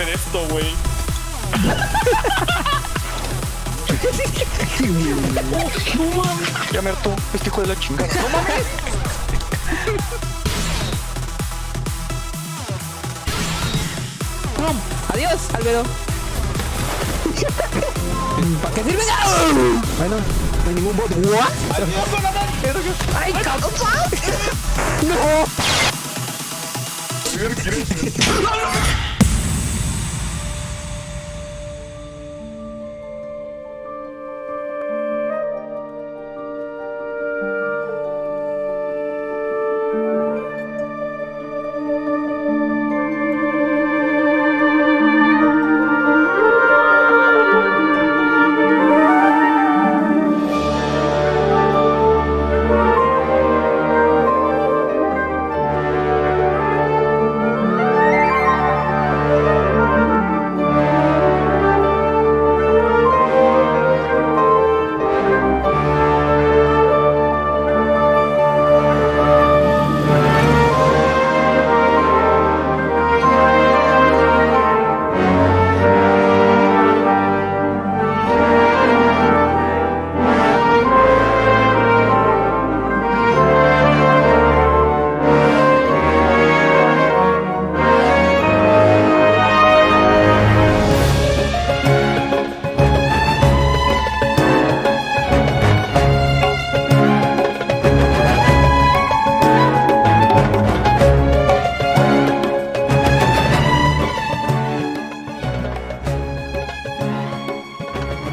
hacer esto, güey. No mames. Ya me hartó este hijo de la chingada. No mames. Adiós, Albedo. ¿Para qué sirve? Bueno, no hay ningún bot. ¿What? ¡Ay, cabrón! ¡No!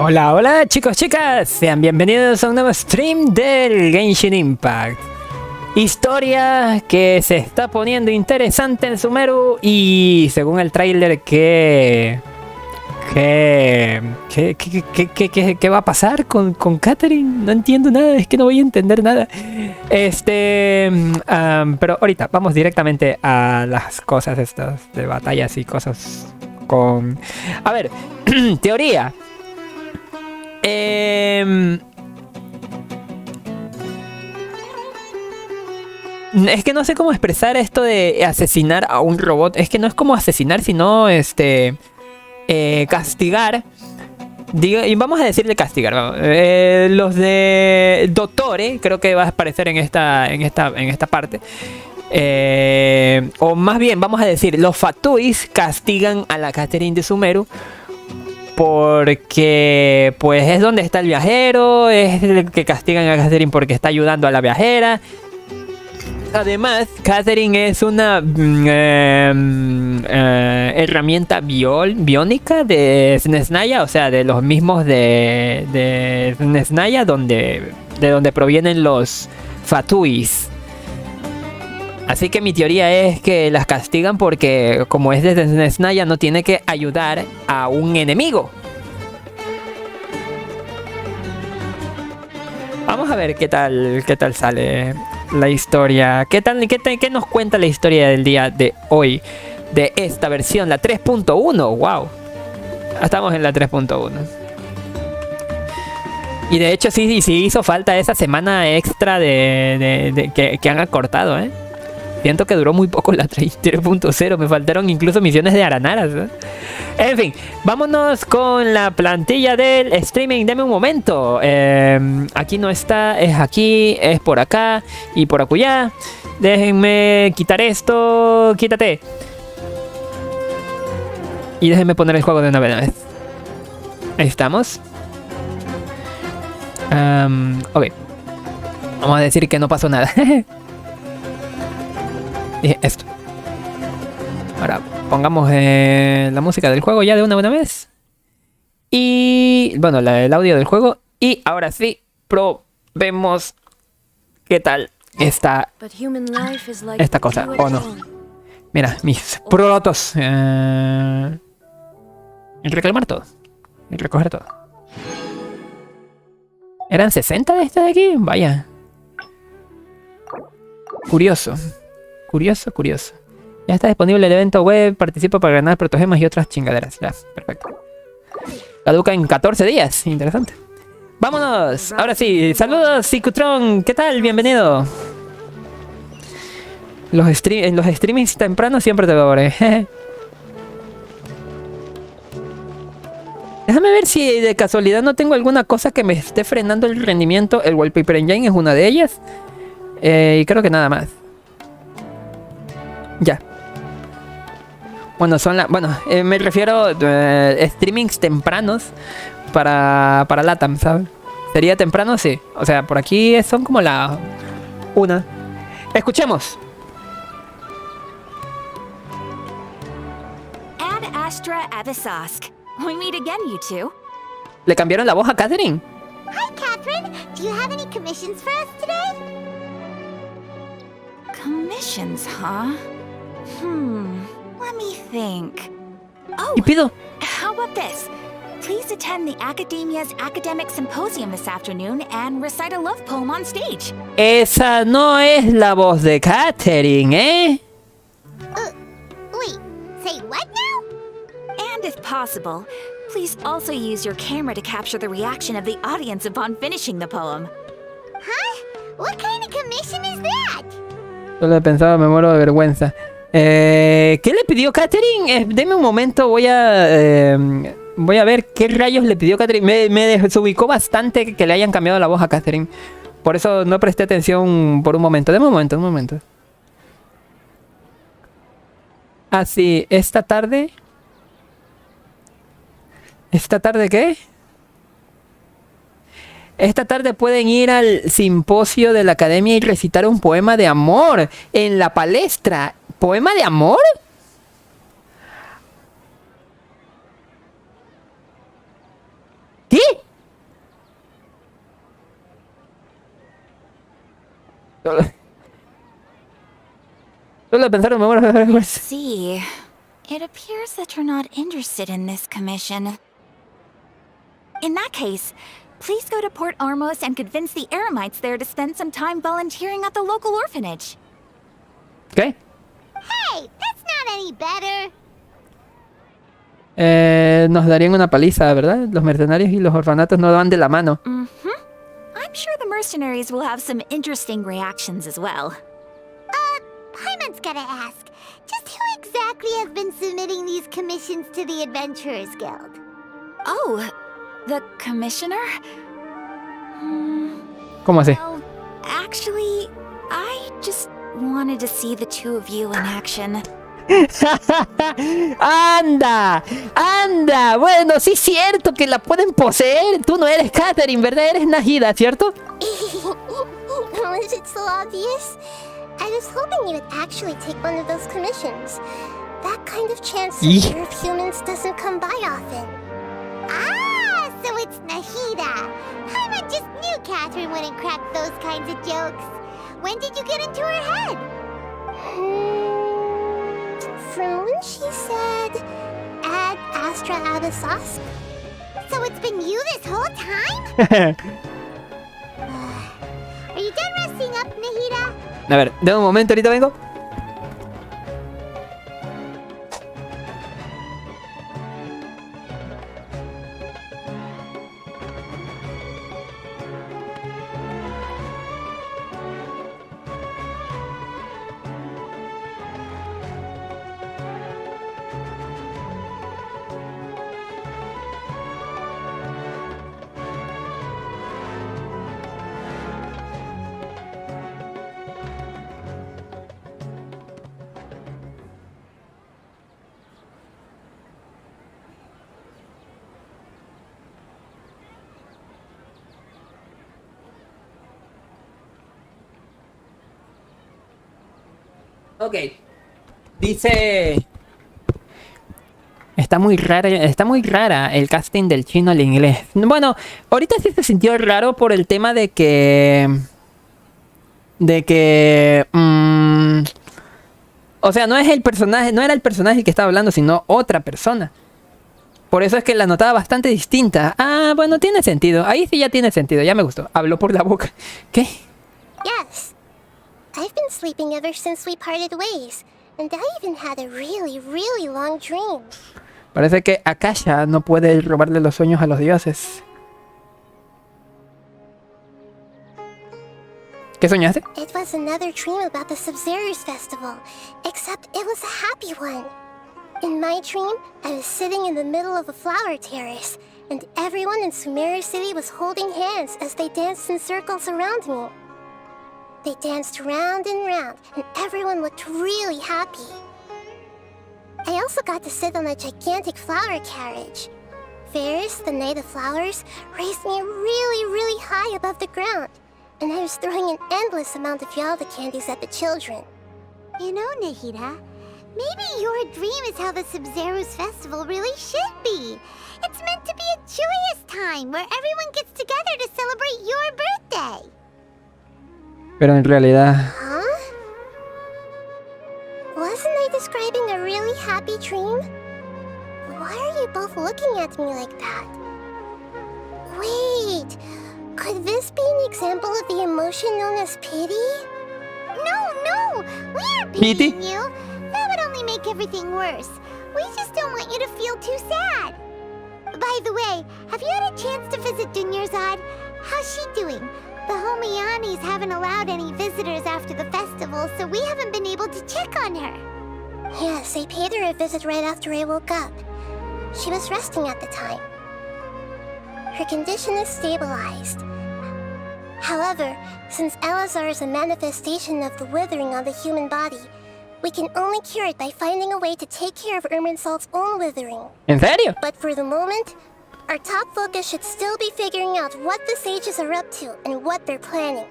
Hola, hola chicos, chicas, sean bienvenidos a un nuevo stream del Genshin Impact. Historia que se está poniendo interesante en Sumeru y según el tráiler ¿Qué va a pasar con Catherine? No entiendo nada, es que no voy a entender nada. Pero ahorita vamos directamente a las cosas estas de batallas y cosas con... A ver, teoría. Es que no sé cómo expresar esto de asesinar a un robot. Es que no es como asesinar, sino castigar. Y vamos a decirle castigar. Los de Dottore, creo que va a aparecer en esta parte. O más bien, vamos a decir, los Fatuis castigan a la Catherine de Sumeru. Porque pues es donde está el viajero, es el que castigan a Catherine porque está ayudando a la viajera. Además, Catherine es una herramienta biónica de Snesnaya, o sea, de los mismos de Snesnaya, de donde provienen los Fatuis. Así que mi teoría es que las castigan porque, como es de Snesnaya, no tiene que ayudar a un enemigo. Vamos a ver qué tal sale la historia. ¿Qué nos cuenta la historia del día de hoy? De esta versión, la 3.1. ¡Wow! Estamos en la 3.1. Y de hecho sí hizo falta esa semana extra que han acortado, ¿eh? Siento que duró muy poco la 3.0. Me faltaron incluso misiones de aranaras, ¿eh? En fin, vámonos con la plantilla del streaming. Deme un momento. Aquí no está, es aquí, es por acá y por acullá. Déjenme quitar esto. Quítate. Y déjenme poner el juego de una vez. Ahí estamos. Ok. Vamos a decir que no pasó nada. Dije esto. Ahora pongamos la música del juego ya de una buena vez. Y bueno, el audio del juego. Y ahora sí, probemos qué tal está esta cosa. ¿O no? Mira, mis protos. Reclamar todo. Y recoger todo. ¿Eran 60 de este de aquí? Vaya. Curioso. Curioso. Ya está disponible el evento web. Participa para ganar protogemas y otras chingaderas. Ya, perfecto. Caduca en 14 días. Interesante. ¡Vámonos! Ahora sí, saludos, Cicutron. ¿Qué tal? Bienvenido. En los streamings tempranos siempre te veo. Déjame ver si de casualidad no tengo alguna cosa que me esté frenando el rendimiento. El Wallpaper Engine es una de ellas. Y creo que nada más. Ya. Bueno, son me refiero a streamings tempranos para LATAM, ¿sabes? ¿Sería temprano? Sí. O sea, por aquí son como la 1. Escuchemos. Ad Astra Avisask. We meet again, you two. ¿Le cambiaron la voz a Catherine? Hi, Catherine. Do you have any commissions for us today? Commissions, huh? Let me think. Oh, ¿Y pido? how about this? Please attend the Academia's Academic Symposium this afternoon and recite a love poem on stage. Esa no es la voz de Catherine, ¿eh? Wait, say what now? And if possible, please also use your camera to capture the reaction of the audience upon finishing the poem. Huh? What kind of commission is that? Solo he pensado, me muero de vergüenza. ¿Qué le pidió Catherine? Deme un momento, voy a ver qué rayos le pidió Catherine. Me desubicó bastante que le hayan cambiado la voz a Catherine. Por eso no presté atención por un momento. Deme un momento. Ah, sí, esta tarde... ¿Esta tarde qué? Esta tarde pueden ir al simposio de la academia y recitar un poema de amor en la palestra. ¿Poema de amor? ¿Qué? Solo pensaron, me muero de vergüenza. See, it appears that you're not interested in this commission. In that case, please go to Port Ormos and convince the Eremites there to spend some time volunteering at the local orphanage. ¿Qué? Hey, that's not any better. Nos darían una paliza, ¿verdad? Los mercenarios y los orfanatos no van de la mano. I'm sure the mercenaries will have some interesting reactions as well. Paimon's gotta ask, just who exactly has been submitting these commissions to the Adventurers Guild? Oh, the commissioner? ¿Cómo así? Well, actually, I just wanted to see the two of you in action. ¡Anda! ¡Anda! Bueno, sí es cierto que la pueden poseer. Tú no eres Catherine, ¿verdad? Eres Nahida, ¿cierto? Was it so obvious? I was hoping you would actually take one of those commissions. That kind of chance to serve humans doesn't come by often. Ah, so it's Nahida. Paimon just knew Catherine wouldn't crack those kinds of jokes. When did you get into her head? From when she said, Ad Astra Abyssosque? So it's been you this whole time? Are you done resting up, Nahida? A ver, de un momento, ahorita vengo. Ok. Dice... Está muy rara el casting del chino al inglés. Bueno, ahorita sí se sintió raro por el tema de que... o sea, no es el personaje, no era el personaje el que estaba hablando, sino otra persona. Por eso es que la notaba bastante distinta. Ah, bueno, tiene sentido. Ahí sí ya tiene sentido, ya me gustó. Habló por la boca. ¿Qué? Yes. I've been sleeping ever since we parted ways, and I even had a really, really long dream. Parece que Akasha no puede robarle los sueños a los dioses. ¿Qué soñaste? It was another dream about the Sub-Zerus festival, except it was a happy one. In my dream, I was sitting in the middle of a flower terrace, and everyone in Sumeru City was holding hands as they danced in circles around me. They danced round and round, and everyone looked really happy. I also got to sit on a gigantic flower carriage. Ferris, the Knight of Flowers, raised me really high above the ground, and I was throwing an endless amount of Yalda candies at the children. You know, Nahida, maybe your dream is how the Sub-Zero's festival really should be. It's meant to be a joyous time where everyone gets together to celebrate your birthday. Pero en realidad... Huh? Wasn't I describing a really happy dream? Why are you both looking at me like that? Wait, could this be an example of the emotion known as pity? No, we aren't Pity? pitying you. That would only make everything worse. We just don't want you to feel too sad. By the way, have you had a chance to visit Dunyarzad? How's she doing? The Homianis haven't allowed any visitors after the festival, so we haven't been able to check on her. Yes, I paid her a visit right after I woke up. She was resting at the time. Her condition is stabilized. However, since Elazar is a manifestation of the withering on the human body, we can only cure it by finding a way to take care of Irminsul's own withering. ¿En serio? But for the moment, our top focus should still be figuring out what the sages are up to and what they're planning.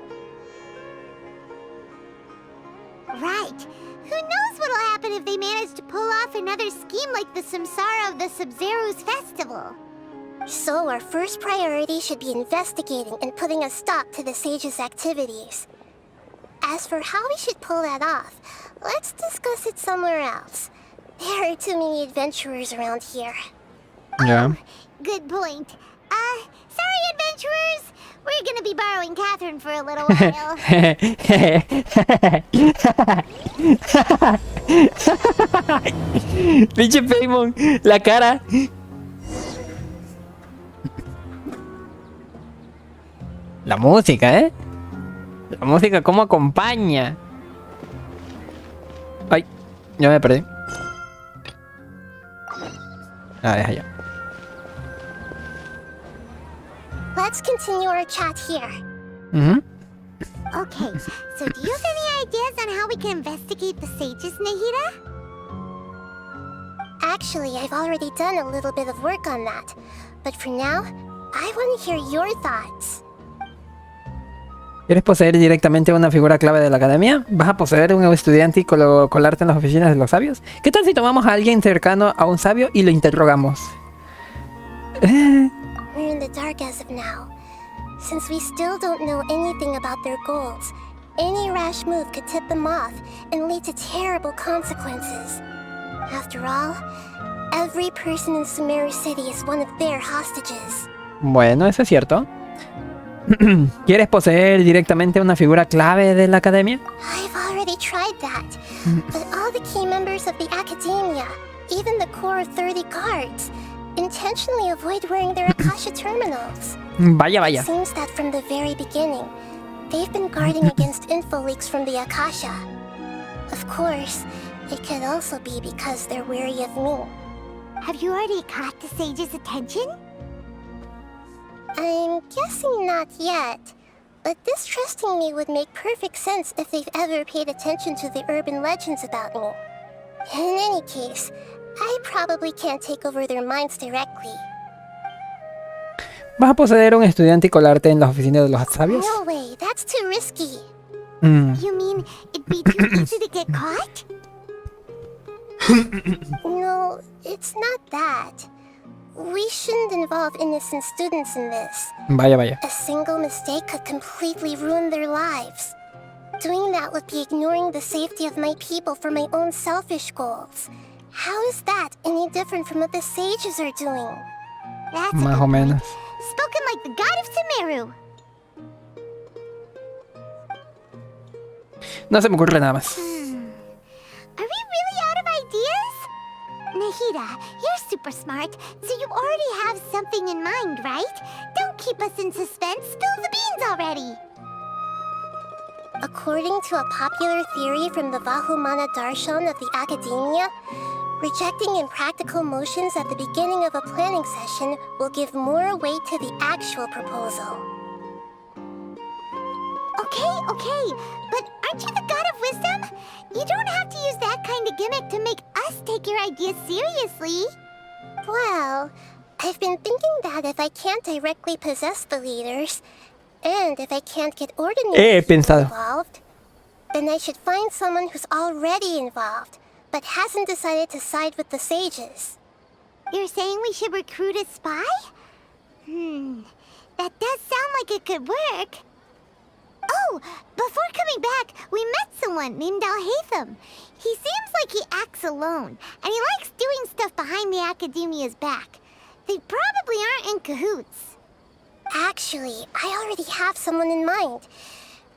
Right. Who knows what'll happen if they manage to pull off another scheme like the Samsara of the Sub-Zero's festival? So our first priority should be investigating and putting a stop to the sages' activities. As for how we should pull that off, let's discuss it somewhere else. There are too many adventurers around here. Ya. Good point. Sorry, adventurers. We're gonna be borrowing Catherine for a little while. Pinche Paimon, la cara. La música, ¿eh? La música, ¿cómo acompaña? Ay, ya me perdí. Ah, deja ya. Let's continue our chat here. Okay, so do you have any ideas on how we can investigate the sages, Nahida? Actually, I've already done a little bit of work on that. But for now, I want to hear your thoughts. ¿Quieres poseer directamente una figura clave de la academia? ¿Vas a poseer un estudiante y colarte en las oficinas de los sabios? ¿Qué tal si tomamos a alguien cercano a un sabio y lo interrogamos? We're in the dark as of now. Since we still don't know anything about their goals, any rash move could tip them off and lead to terrible consequences. After all, every person in Sumeru City is one of their hostages. Bueno, eso es cierto. ¿Quieres poseer directamente una figura clave de la academia? I've already tried that, but all the key members of the academia, even the core of 30 guards, intentionally avoid wearing their Akasha terminals. Vaya, vaya. It seems that from the very beginning, they've been guarding against info leaks from the Akasha. Of course, it could also be because they're wary of me. Have you already caught the sage's attention? I'm guessing not yet, but distrusting me would make perfect sense if they've ever paid attention to the urban legends about me. In any case, I probably can't take over their minds directly. ¿Vas a poseer un estudiante y colarte en las oficinas de los sabios? No way, that's too risky. You mean it'd be too easy to get caught? No, it's not that. We shouldn't involve innocent students in this. Vaya, vaya. A single mistake could completely ruin their lives. Doing that would be ignoring the safety of my people for my own selfish goals. How is that any different from what the sages are doing? That's a Más good o menos. point. Spoken like the god of Sumeru. No se me ocurre nada más. Are we really out of ideas? Nahida, you're super smart, so you already have something in mind, right? Don't keep us in suspense. Spill the beans already. According to a popular theory from the Vahumana Darshan of the academia, Rejecting impractical motions at the beginning of a planning session will give more weight to the actual proposal. Okay, but aren't you the god of wisdom? You don't have to use that kind of gimmick to make us take your ideas seriously. Well, I've been thinking that if I can't directly possess the leaders, and if I can't get ordinary people pensado. involved, then I should find someone who's already involved, but hasn't decided to side with the sages. You're saying we should recruit a spy? That does sound like it could work. Oh, before coming back, we met someone named Alhaitham. He seems like he acts alone, and he likes doing stuff behind the Academia's back. They probably aren't in cahoots. Actually, I already have someone in mind.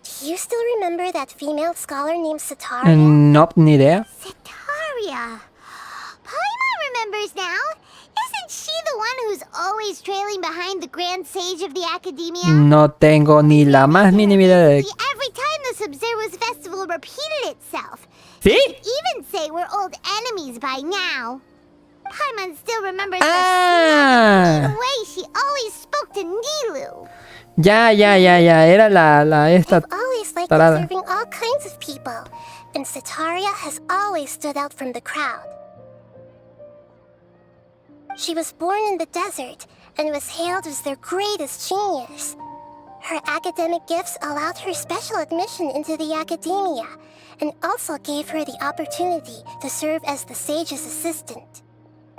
Do you still remember that female scholar named Sitaria? Nope, ni idea. Sitaria. Paimon remembers now. Isn't she the one who's always trailing behind the Grand Sage of the Academia? No tengo ni la más mínima idea de... Every time the Sub-Zero's festival repeated itself. ¿Sí? Even say we're old enemies by now. Paimon still remembers the way she always spoke to Nilu. Ya, era la esta I've always liked tarada. observing all kinds of people, and Sitaria has always stood out from the crowd. She was born in the desert and was hailed as their greatest genius. Her academic gifts allowed her special admission into the academia, and also gave her the opportunity to serve as the sage's assistant.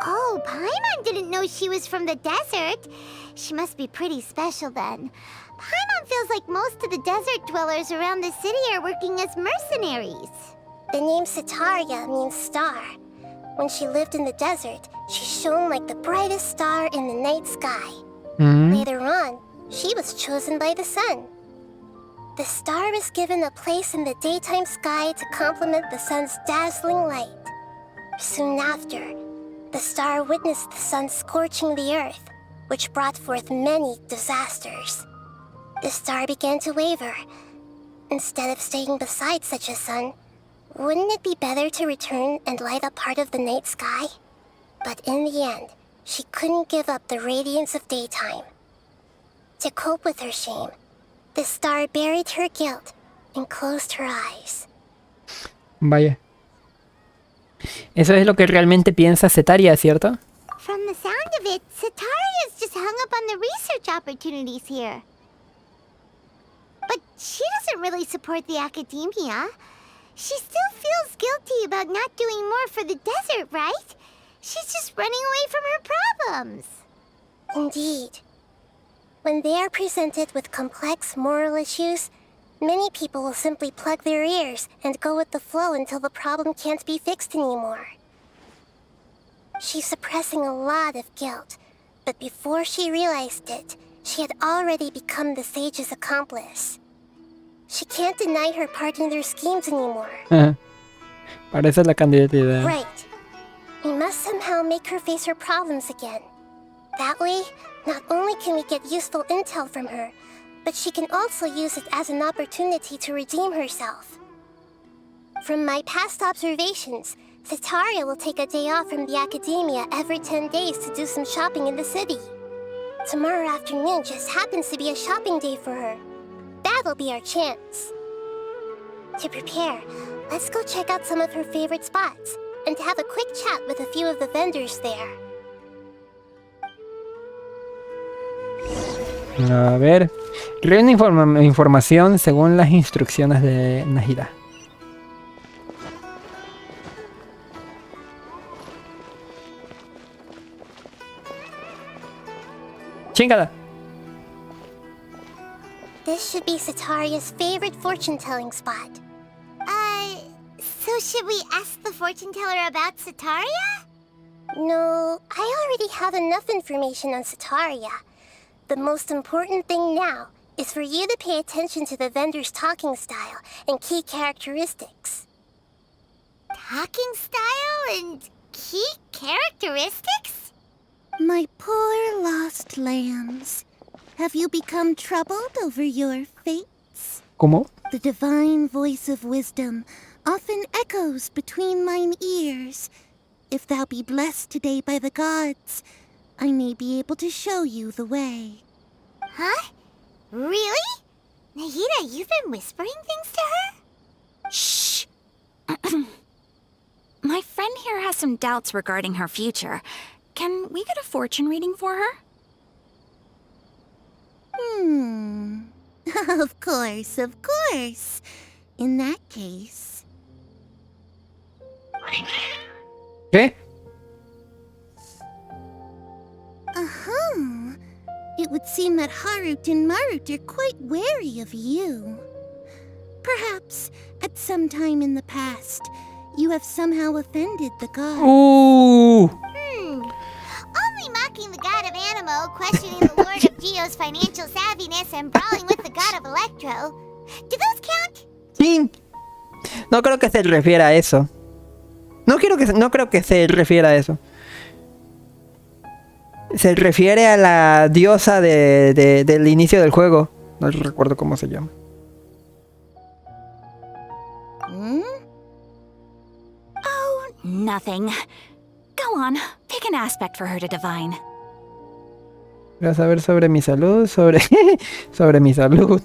Oh, Paimon didn't know she was from the desert. She must be pretty special then. Paimon feels like most of the desert dwellers around the city are working as mercenaries. The name Sitaria means star. When she lived in the desert, she shone like the brightest star in the night sky. Later on, she was chosen by the sun. The star was given a place in the daytime sky to complement the sun's dazzling light. Soon after, the star witnessed the sun scorching the earth, which brought forth many disasters. The star began to waver. Instead of staying beside such a sun, wouldn't it be better to return and light up part of the night sky? But in the end, she couldn't give up the radiance of daytime. To cope with her shame, the star buried her guilt and closed her eyes. Vaya. Eso es lo que realmente piensa Setaria, ¿cierto? From the sound of it, Sitaria's just hung up on the research opportunities here. But she doesn't really support the academia. She still feels guilty about not doing more for the desert, right? She's just running away from her problems. Indeed. When they are presented with complex moral issues, many people will simply plug their ears and go with the flow until the problem can't be fixed anymore. She's suppressing a lot of guilt, but before she realized it, she had already become the sage's accomplice. She can't deny her part in their schemes anymore. Parece la candidata. Right. We must somehow make her face her problems again. That way, not only can we get useful intel from her, but she can also use it as an opportunity to redeem herself. From my past observations, Sitaria will take a day off from the academia every 10 days to do some shopping in the city. Tomorrow afternoon just happens to be a shopping day for her. That'll be our chance. To prepare, let's go check out some of her favorite spots and have a quick chat with a few of the vendors there. A ver. Reúne información según las instrucciones de Nahida. Chingada. This should be Sitaria's favorite fortune-telling spot. So should we ask the fortune teller about Sitaria? No, I already have enough information on Sitaria. The most important thing now is for you to pay attention to the vendor's talking style and key characteristics. Talking style and key characteristics? My poor lost lambs. Have you become troubled over your fates? ¿Cómo? The divine voice of wisdom often echoes between mine ears. If thou be blessed today by the gods, I may be able to show you the way. Huh? Really? Nahida, you've been whispering things to her? Shh! My friend here has some doubts regarding her future. Can we get a fortune reading for her? Of course, of course. In that case... ¿Qué? Uh-huh. It would seem that Harut and Marut are quite wary of you. Perhaps, at some time in the past, you have somehow offended the gods. Only mocking the god of Animo, questioning the lord of Geo's financial savviness, and brawling with the god of Electro. Do those count? Sí. No creo que se refiera a eso. No creo que se refiera a eso. Se refiere a la diosa del inicio del juego. No recuerdo cómo se llama. Oh, nothing. Go on, pick an aspect for her to divine. Voy a saber sobre mi salud, sobre mi salud.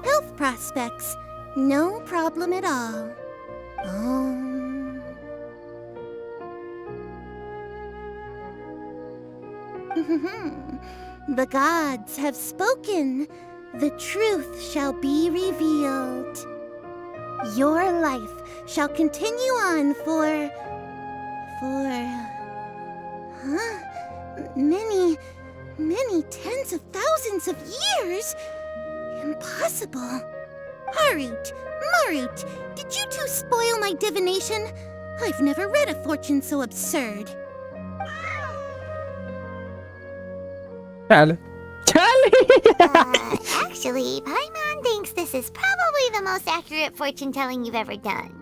Health prospects. No problem at all. The gods have spoken. The truth shall be revealed. Your life shall continue on for many tens of thousands of years? Impossible. Harut, Marut, did you two spoil my divination? I've never read a fortune so absurd. Chale. Actually, Paimon thinks this is probably the most accurate fortune-telling you've ever done.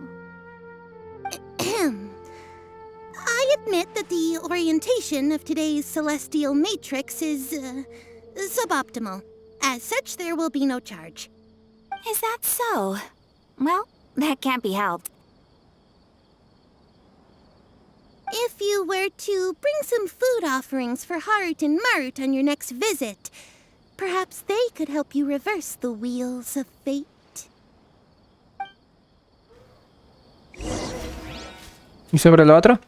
I admit that the orientation of today's celestial matrix is suboptimal. As such, there will be no charge. Is that so? Well, that can't be helped. If you were to bring some food offerings for Harut and Marut on your next visit, perhaps they could help you reverse the wheels of fate. ¿Y sobre lo otro?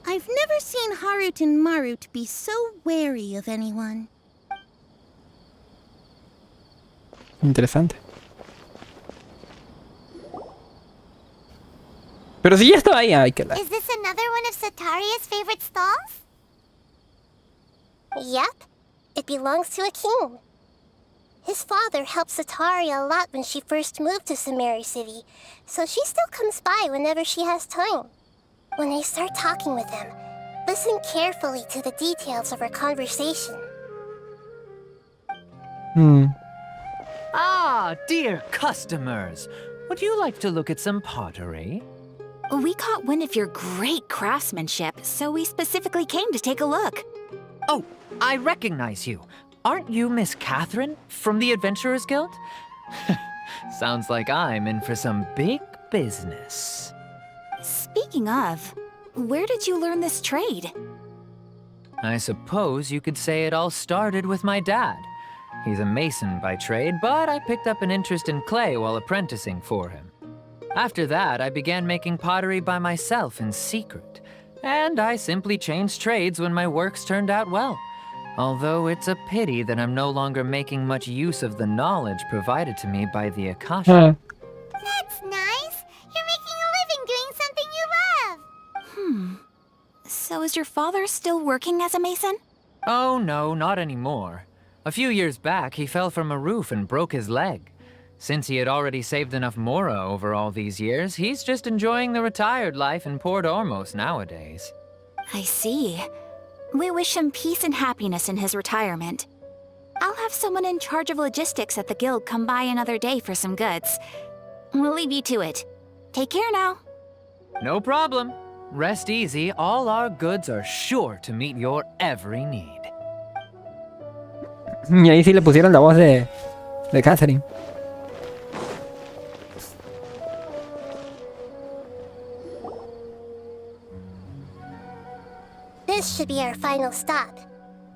I've never seen Harut and Marut be so wary of anyone. Interesante. Pero si ya estaba ahí, ay, que la... Is this another one of Sataria's favorite stalls? Yep. It belongs to a king. His father helped Sataria a lot when she first moved to Samari City, so she still comes by whenever she has time. When I start talking with them, listen carefully to the details of our conversation. Ah, dear customers. Would you like to look at some pottery? We caught wind of your great craftsmanship, so we specifically came to take a look. Oh, I recognize you. Aren't you Miss Catherine from the Adventurers Guild? Sounds like I'm in for some big business. Speaking of, where did you learn this trade? I suppose you could say it all started with my dad. He's a mason by trade, but I picked up an interest in clay while apprenticing for him. After that, I began making pottery by myself in secret, and I simply changed trades when my works turned out well. Although it's a pity that I'm no longer making much use of the knowledge provided to me by the Akasha. That's nice. You're making a living doing something you love. So is your father still working as a mason? Oh no, not anymore. A few years back, he fell from a roof and broke his leg. Since he had already saved enough Mora over all these years, he's just enjoying the retired life in Port Ormos nowadays. I see. We wish him peace and happiness in his retirement. I'll have someone in charge of logistics at the guild come by another day for some goods. We'll leave you to it. Take care now. No problem. Rest easy, all our goods are sure to meet your every need. Y ahí sí le pusieron la voz de Catherine. This should be our final stop.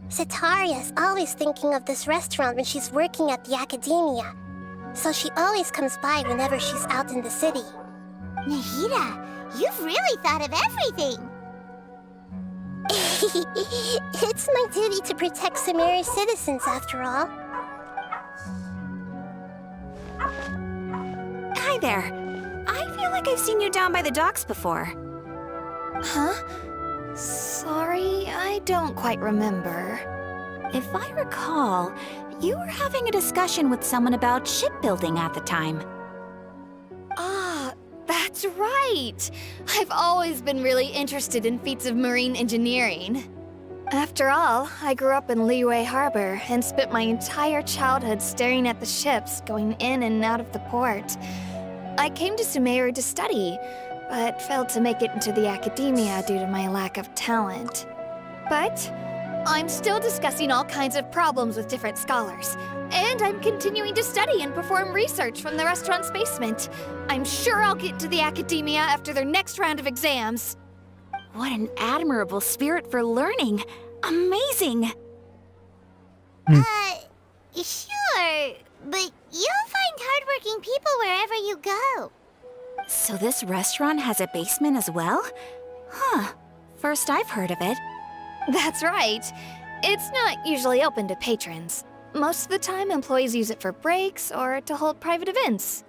Sitaria's always thinking of this restaurant when she's working at the academia, so she always comes by whenever she's out in the city. Nahida, you've really thought of everything! It's my duty to protect Sumeru's citizens, after all. Hi there. I feel like I've seen you down by the docks before. Huh? Sorry, I don't quite remember. If I recall, you were having a discussion with someone about shipbuilding at the time. Ah, that's right! I've always been really interested in feats of marine engineering. After all, I grew up in Liyue Harbor and spent my entire childhood staring at the ships going in and out of the port. I came to Sumeru to study, but failed to make it into the academia due to my lack of talent. But I'm still discussing all kinds of problems with different scholars, and I'm continuing to study and perform research from the restaurant's basement. I'm sure I'll get to the academia after their next round of exams. What an admirable spirit for learning. Amazing. Sure, but you'll find hardworking people wherever you go. So this restaurant has a basement as well? Huh. First I've heard of it. That's right. It's not usually open to patrons. Most of the time, employees use it for breaks or to hold private events.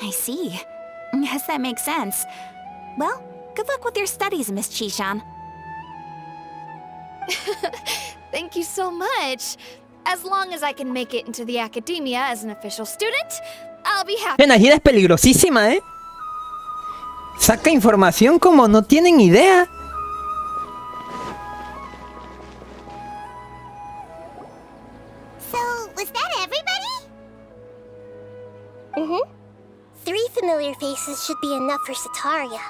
I see. Yes, that makes sense. Well, good luck with your studies, Miss Chishan. Thank you so much. As long as I can make it into the academia as an official student, I'll be happy. Nahida es peligrosísima, ¿eh? Saca información como no tienen idea. So, was that everybody? Mm-hmm. 3 familiar faces should be enough for Sitaria.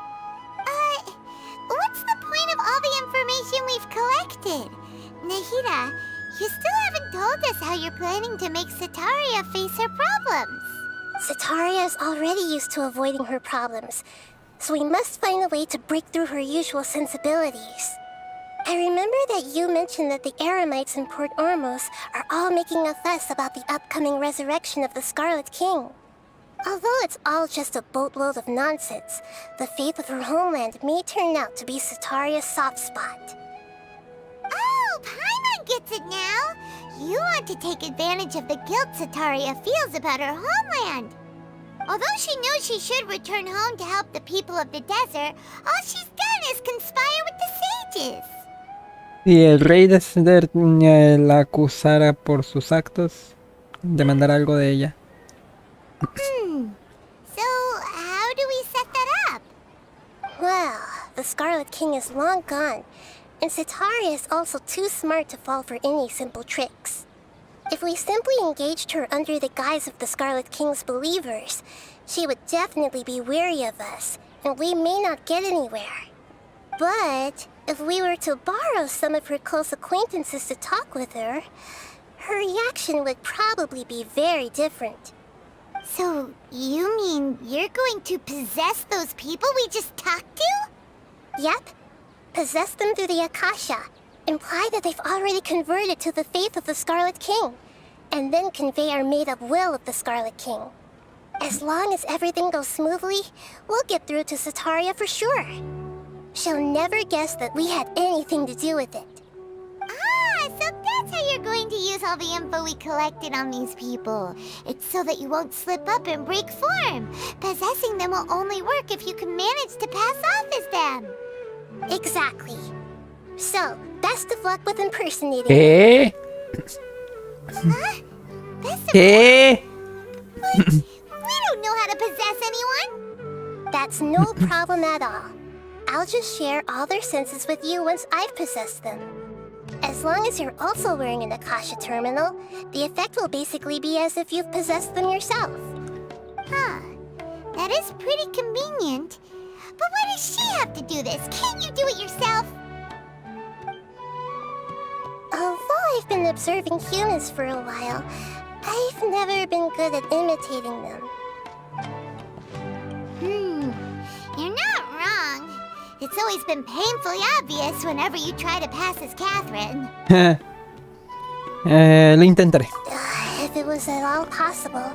What's the point of all the information we've collected? Nahida, you still haven't told us how you're planning to make Sitaria face her problems. Sitaria is already used to avoiding her problems, so we must find a way to break through her usual sensibilities. I remember that you mentioned that the Eremites in Port Ormos are all making a fuss about the upcoming resurrection of the Scarlet King. Although it's all just a boatload of nonsense, the faith of her homeland may turn out to be Sitaria's soft spot. Oh, Paimon gets it now! You want to take advantage of the guilt Sitaria feels about her homeland. Although she knows she should return home to help the people of the desert, all she's done is conspire with the sages. Si el rey la acusara por sus actos, demandar algo de ella. So, how do we set that up? Well, the Scarlet King is long gone, and Sitaria is also too smart to fall for any simple tricks. If we simply engaged her under the guise of the Scarlet King's believers, she would definitely be wary of us, and we may not get anywhere. But if we were to borrow some of her close acquaintances to talk with her, her reaction would probably be very different. So, you mean you're going to possess those people we just talked to? Yep. Possess them through the Akasha. Imply that they've already converted to the faith of the Scarlet King, and then convey our made-up will of the Scarlet King. As long as everything goes smoothly, we'll get through to Sitaria for sure. She'll never guess that we had anything to do with it. Ah, so that's how you're going to use all the info we collected on these people. It's so that you won't slip up and break form. Possessing them will only work if you can manage to pass off as them. Exactly. So, best of luck with impersonating. ¿Qué? ¿Qué? We don't know how to possess anyone. That's no problem at all. I'll just share all their senses with you once I've possessed them. As long as you're also wearing an Akasha terminal, the effect will basically be as if you've possessed them yourself. Huh. That is pretty convenient. But why does she have to do this? Can't you do it yourself? Although I've been observing humans for a while, I've never been good at imitating them. You're not wrong. it's always been painfully obvious whenever you try to pass as Catherine. Lo intentaré. If it was at all possible,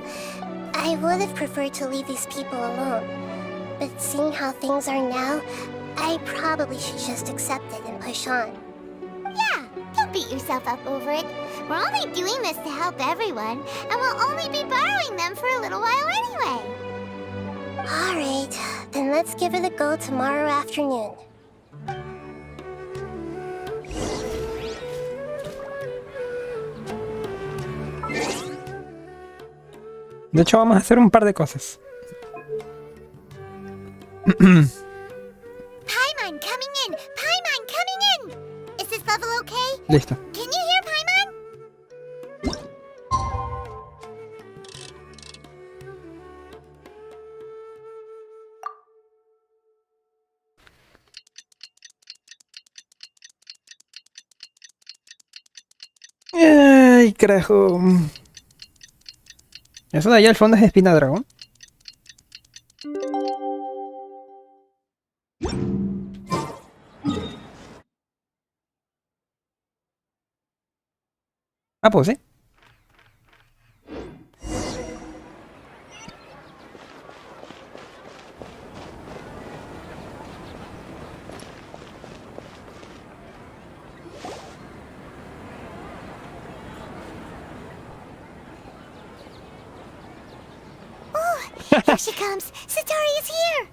I would have preferred to leave these people alone. But seeing how things are now, I probably should just accept it and push on. Yeah, don't beat yourself up over it. We're only doing this to help everyone, and we'll only be borrowing them for a little while anyway. Alright, then let's give it a go tomorrow afternoon. De hecho, vamos a hacer un par de cosas. Paimon coming in! Paimon coming in! Is this level okay? Listo. Can you hear Paimon? Ay, carajo. Eso de allá al fondo es espina dragón. Ah, pues sí. Here she comes! Satori is here!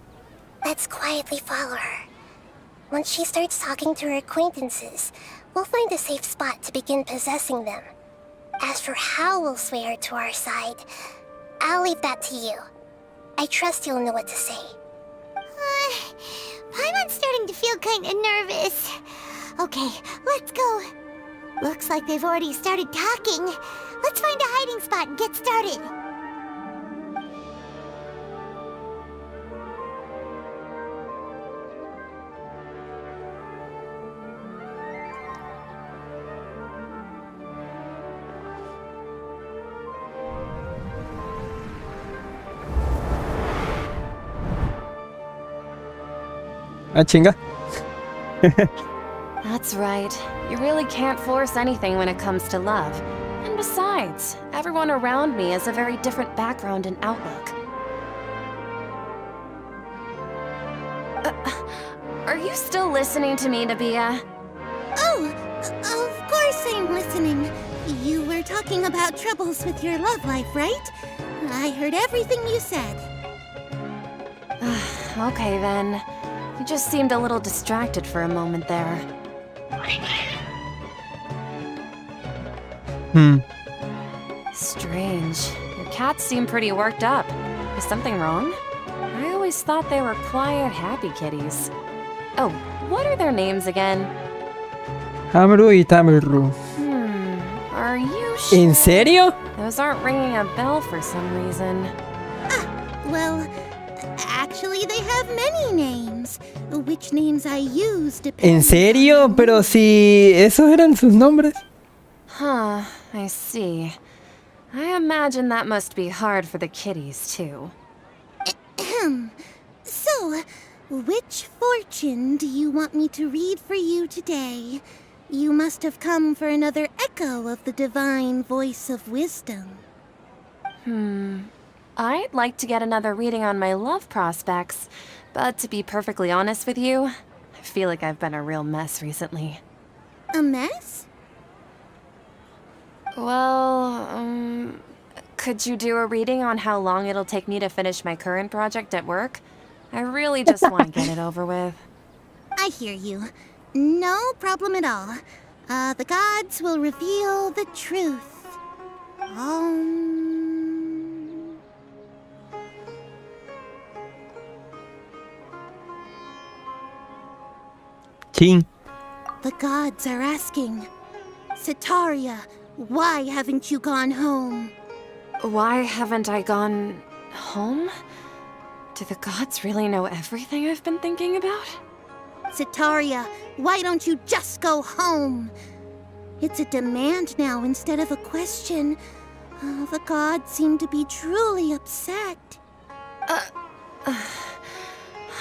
Let's quietly follow her. Once she starts talking to her acquaintances, we'll find a safe spot to begin possessing them. As for how we'll sway her to our side, I'll leave that to you. I trust you'll know what to say. Paimon's starting to feel kinda nervous. Okay, let's go. Looks like they've already started talking. Let's find a hiding spot and get started. Ah, chinga. That's right. You really can't force anything when it comes to love. And besides, everyone around me has a very different background and outlook. Are you still listening to me, Nabia? Oh, of course I'm listening. You were talking about troubles with your love life, right? I heard everything you said. Okay then. You just seemed a little distracted for a moment there. Strange. Your cats seem pretty worked up. Is something wrong? I always thought they were quiet, happy kitties. Oh, what are their names again? Hamru y Tamru. Are you sure? ¿En serio? Those aren't ringing a bell for some reason. Well, actually they have many names. Which names I use depends. ¿En serio? Pero si esos eran sus nombres. Huh, I see. I imagine that must be hard for the kitties, too. So, which fortune do you want me to read for you today? You must have come for another echo of the divine voice of wisdom. I'd like to get another reading on my love prospects, but to be perfectly honest with you, I feel like I've been a real mess recently. A mess? Well, could you do a reading on how long it'll take me to finish my current project at work? I really just want to get it over with. I hear you. No problem at all. The gods will reveal the truth. Chin. The gods are asking, Sitaria, why haven't you gone home? Why haven't I gone home? Do the gods really know everything I've been thinking about? Sitaria, why don't you just go home? It's a demand now instead of a question. The gods seem to be truly upset.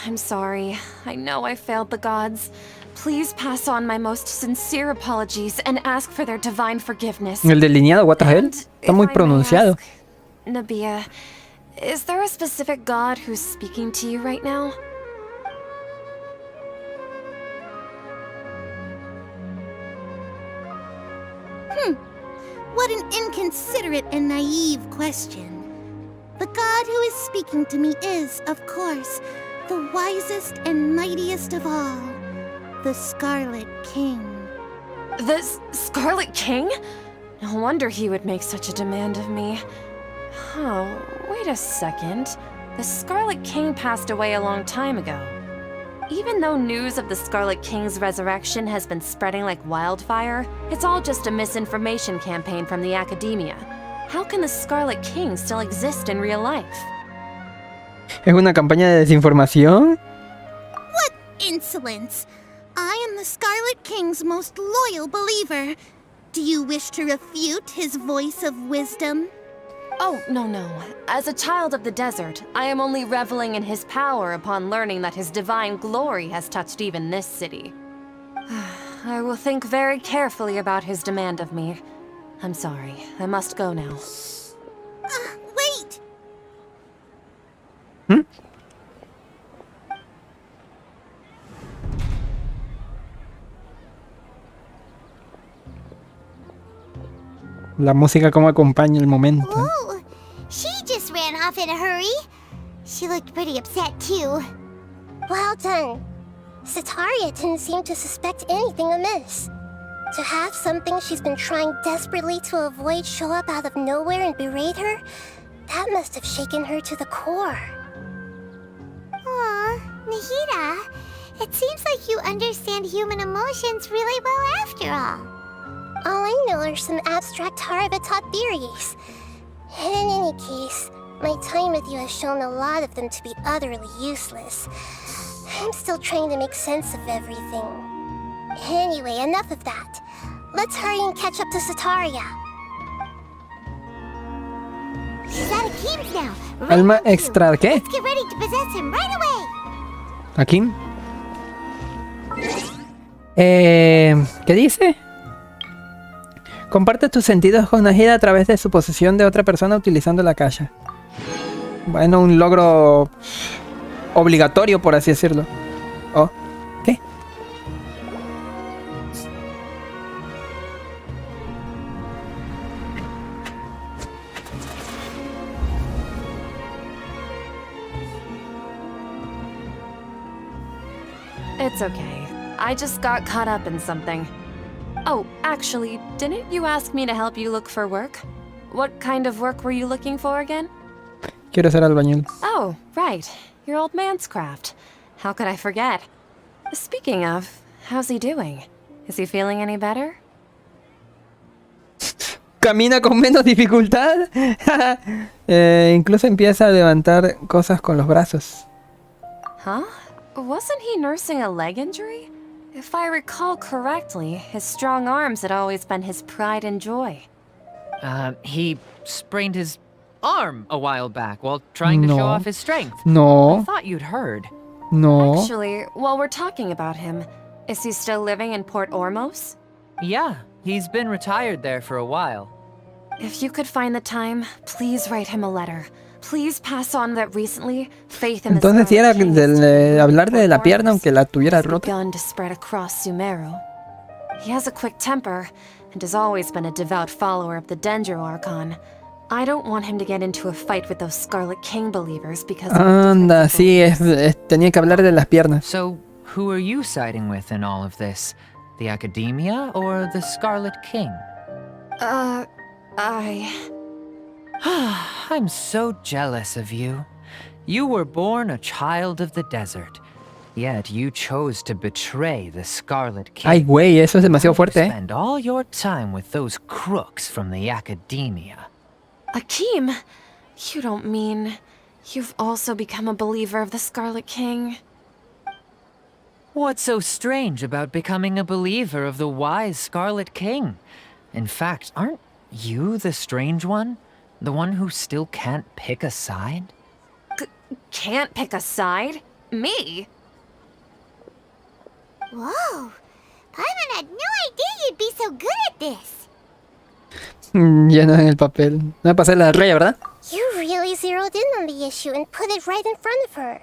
I'm sorry. I know I failed the gods. Please pass on my most sincere apologies and ask for their divine forgiveness. El delineado, what the hell? And Está muy if I may pronunciado. ask, Nabia, is there a specific god who's speaking to you right now? What an inconsiderate and naive question. The god who is speaking to me is, of course, the wisest and mightiest of all, the Scarlet King. The Scarlet King? No wonder he would make such a demand of me. Oh, wait a second. The Scarlet King passed away a long time ago. Even though news of the Scarlet King's resurrection has been spreading like wildfire, it's all just a misinformation campaign from the academia. How can the Scarlet King still exist in real life? ¿Es una campaña de desinformación? What insolence! I am the Scarlet King's most loyal believer. Do you wish to refute his voice of wisdom? Oh, no. As a child of the desert, I am only reveling in his power upon learning that his divine glory has touched even this city. I will think very carefully about his demand of me. I'm sorry, I must go now. Wait! La música como acompaña el momento. Ooh, she just ran off in a hurry. She looked pretty upset too. Well done. Sataria didn't seem to suspect anything amiss. To have something she's been trying desperately to avoid show up out of nowhere and berate her, that must have shaken her to the core. Aw, Nahida, it seems like you understand human emotions really well after all. All I know are some abstract Harava-taught theories. In any case, my time with you has shown a lot of them to be utterly useless. I'm still trying to make sense of everything. Anyway, enough of that. Let's hurry and catch up to Sataria. She's out of Keem's now. Right Alma on cue. extra, ¿qué? Let's get ready to possess him right away. ¿Aquí? ¿Qué dice? Comparte tus sentidos con Nahida a través de su posesión de otra persona utilizando la caja. Bueno, un logro obligatorio, por así decirlo. Oh, ¿qué? It's okay. I just got caught up in something. Oh, actually, didn't you ask me to help you look for work? What kind of work were you looking for again? Quiero ser albañil. Oh, right. Your old man's craft. How could I forget? Speaking of, how's he doing? Is he feeling any better? ¿Camina con menos dificultad? Incluso empieza a levantar cosas con los brazos. Huh? Wasn't he nursing a leg injury? If I recall correctly, his strong arms had always been his pride and joy. He sprained his arm a while back while trying to show off his strength. I No, thought you'd heard. no. Actually, while we're talking about him, is he still living in Port Ormos? Yeah, he's been retired there for a while. If you could find the time, please write him a letter. Please pass on that recently, faith in the Entonces sí era Scarlet King de hablar de la Port pierna Ormos aunque la tuviera has rota. begun to spread across Sumeru. He has a quick temper and has always been a devout follower of the Dendro Archon. I don't want him to get into a fight with those Scarlet King believers because of the Anda, difference of sí, beliefs. tenía que hablar de las piernas. So, who are you siding with in all of this? The Academia or the Scarlet King? I'm so jealous of you. You were born a child of the desert, yet you chose to betray the Scarlet King. Ay, güey, eso es demasiado fuerte, ¿eh? Spend all your time with those crooks from the Academia. Akeem, you don't mean you've also become a believer of the Scarlet King? What's so strange about becoming a believer of the wise Scarlet King? In fact, aren't you the strange one? The one who still can't pick a side? Can't pick a side? Me? Whoa! Paimon had no idea you'd be so good at this! Lleno en el papel. No me pasé la raya, ¿verdad? You really zeroed in on the issue and put it right in front of her.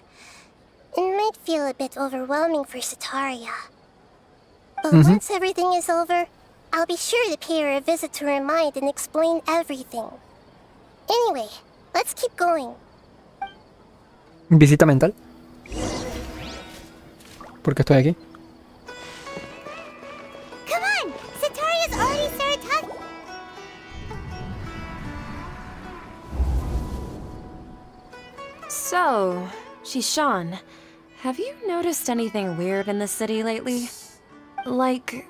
It might feel a bit overwhelming for Sataria. But once everything is over, I'll be sure to pay her a visit to her mind and explain everything. Anyway, let's keep going. Visita mental. ¿Por qué estoy aquí? Come on! Sataria's already started talking. So, Shishan, have you noticed anything weird in the city lately? Like,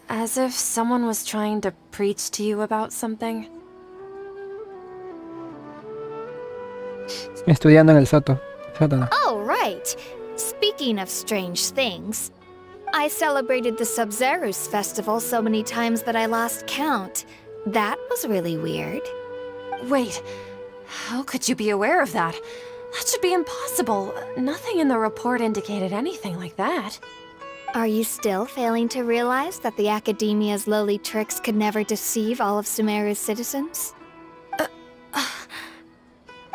as if someone was trying to preach to you about something? Estudiando en el Soto. Sótano. Oh, right. Speaking of strange things, I celebrated the Sub-Zerus festival so many times that I lost count. That was really weird. Wait, how could you be aware of that? That should be impossible. Nothing in the report indicated anything like that. Are you still failing to realize that the Academia's lowly tricks could never deceive all of Sumeru's citizens?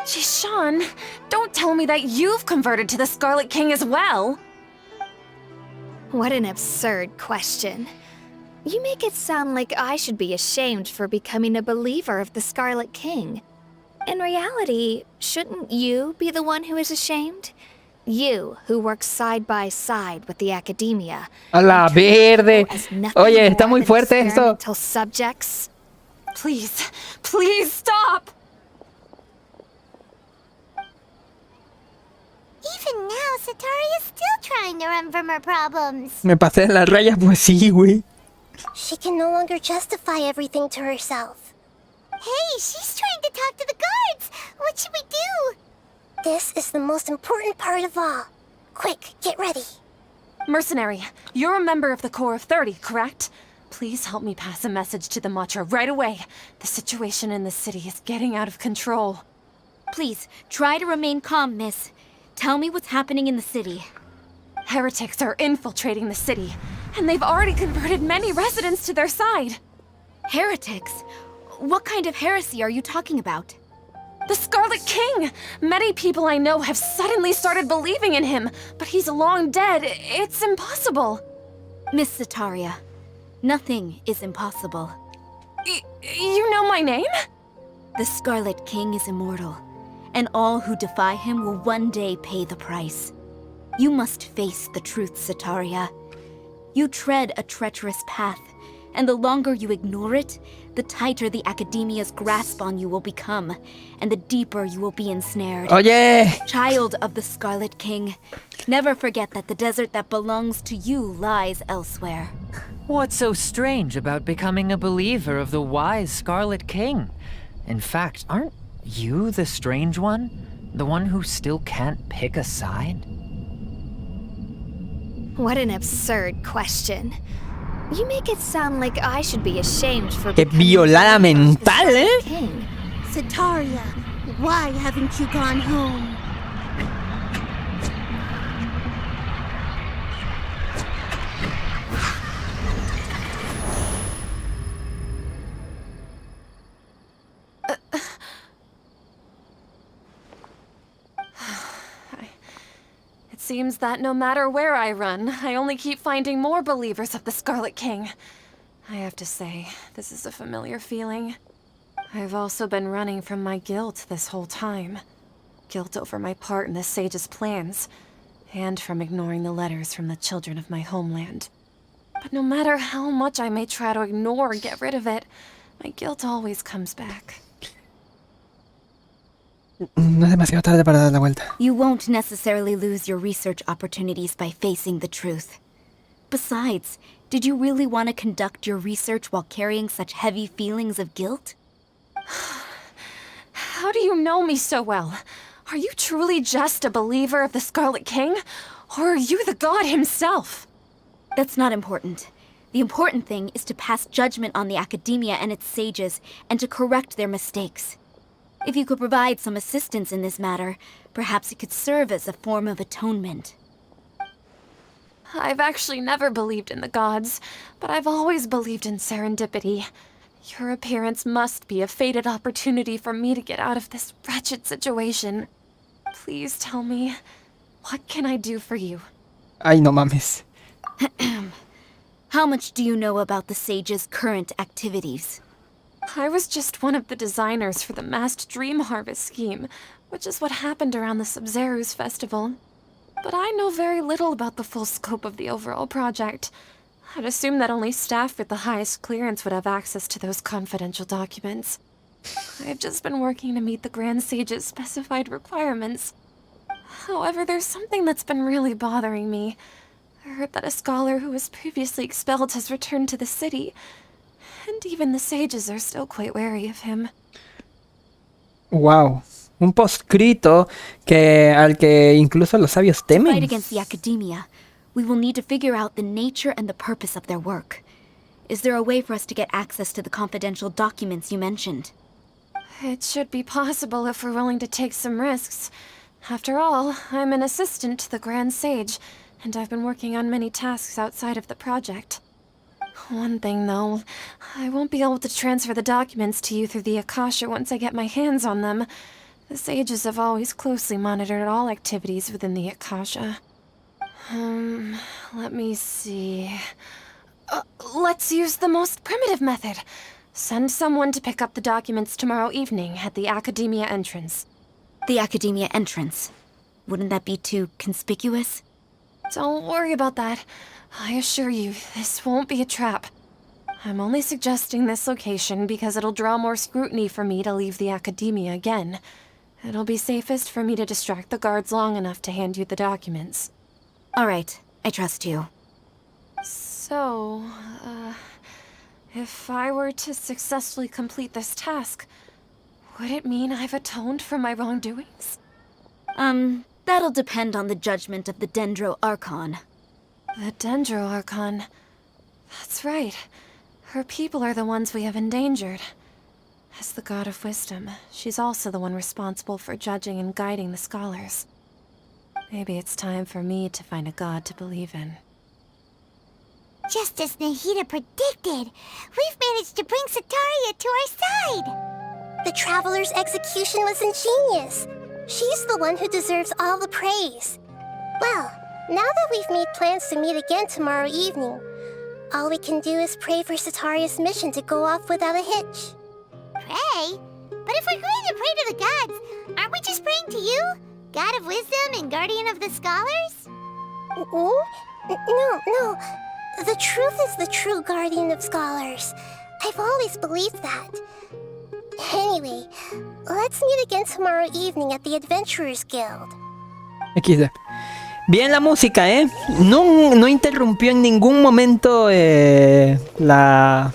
Shishan, don't tell me that you've converted to the Scarlet King as well! What an absurd question. You make it sound like I should be ashamed for becoming a believer of the Scarlet King. In reality, shouldn't you be the one who is ashamed? You, who works side by side with the Academia. A la verde. Oye, está muy fuerte esto. Subjects. Please, please stop! Even now, Sataria's still trying to run from her problems. Me pasé las rayas, pues sí, güey. She can no longer justify everything to herself. Hey, she's trying to talk to the guards! What should we do? This is the most important part of all. Quick, get ready. Mercenary, you're a member of the Corps of 30, correct? Please help me pass a message to the Matra right away. The situation in the city is getting out of control. Please, try to remain calm, miss. Tell me what's happening in the city. Heretics are infiltrating the city, and they've already converted many residents to their side. Heretics? What kind of heresy are you talking about? The Scarlet King! Many people I know have suddenly started believing in him, but he's long dead. It's impossible. Miss Sataria, nothing is impossible. You know my name? The Scarlet King is immortal, and all who defy him will one day pay the price. You must face the truth, Sataria. You tread a treacherous path, and the longer you ignore it, the tighter the Academia's grasp on you will become, and the deeper you will be ensnared. Oye! Child of the Scarlet King, never forget that the desert that belongs to you lies elsewhere. What's so strange about becoming a believer of the wise Scarlet King? In fact, aren't you the strange one? The one who still can't pick a side? What an absurd question. You make it sound like I should be ashamed for ¡Qué becoming violada the mental, Scarlet King. Sataria, why haven't you gone home? It seems that no matter where I run, I only keep finding more believers of the Scarlet King. I have to say, this is a familiar feeling. I've also been running from my guilt this whole time. Guilt over my part in the Sage's plans, and from ignoring the letters from the children of my homeland. But no matter how much I may try to ignore or get rid of it, my guilt always comes back. No es demasiado tarde para dar la vuelta. You won't necessarily lose your research opportunities by facing the truth. Besides, did you really want to conduct your research while carrying such heavy feelings of guilt? How do you know me so well? Are you truly just a believer of the Scarlet King? Or are you the god himself? That's not important. The important thing is to pass judgment on the Academia and its sages, and to correct their mistakes. If you could provide some assistance in this matter, perhaps it could serve as a form of atonement. I've actually never believed in the gods, but I've always believed in serendipity. Your appearance must be a fated opportunity for me to get out of this wretched situation. Please tell me, what can I do for you? Ay, no mames. How much do you know about the Sage's current activities? I was just one of the designers for the massed dream harvest scheme, which is what happened around the Sub-Zero's festival. But I know very little about the full scope of the overall project. I'd assume that only staff with the highest clearance would have access to those confidential documents. I've just been working to meet the Grand Sage's specified requirements. However, there's something that's been really bothering me. I heard that a scholar who was previously expelled has returned to the city, and even the sages are still quite wary of him. Wow. Un poscrito al que incluso los sabios To fight temen. against the academia, we will need to figure out the nature and the purpose of their work. Is there a way for us to get access to the confidential documents you mentioned? It should be possible if we're willing to take some risks. After all, I'm an assistant to the Grand Sage, and I've been working on many tasks outside of the project. One thing, though, I won't be able to transfer the documents to you through the Akasha once I get my hands on them. The sages have always closely monitored all activities within the Akasha. Let me see. Let's use the most primitive method. Send someone to pick up the documents tomorrow evening at the Academia entrance. The Academia entrance. Wouldn't that be too conspicuous? Don't worry about that. I assure you, this won't be a trap. I'm only suggesting this location because it'll draw more scrutiny for me to leave the Academia again. It'll be safest for me to distract the guards long enough to hand you the documents. All right, I trust you. So, if I were to successfully complete this task, would it mean I've atoned for my wrongdoings? That'll depend on the judgment of the Dendro Archon. The Dendro Archon. That's right. Her people are the ones we have endangered. As the God of Wisdom, she's also the one responsible for judging and guiding the scholars. Maybe it's time for me to find a god to believe in. Just as Nahida predicted, we've managed to bring Sataria to our side! The Traveler's execution was ingenious. She's the one who deserves all the praise. Well, now that we've made plans to meet again tomorrow evening, all we can do is pray for Sataria's mission to go off without a hitch. Pray? But if we're going to pray to the gods, aren't we just praying to you? God of Wisdom and Guardian of the Scholars? No. The truth is the true Guardian of Scholars. I've always believed that. Anyway, let's meet again tomorrow evening at the Adventurers Guild. XD. Bien la música, ¿eh? No interrumpió en ningún momento la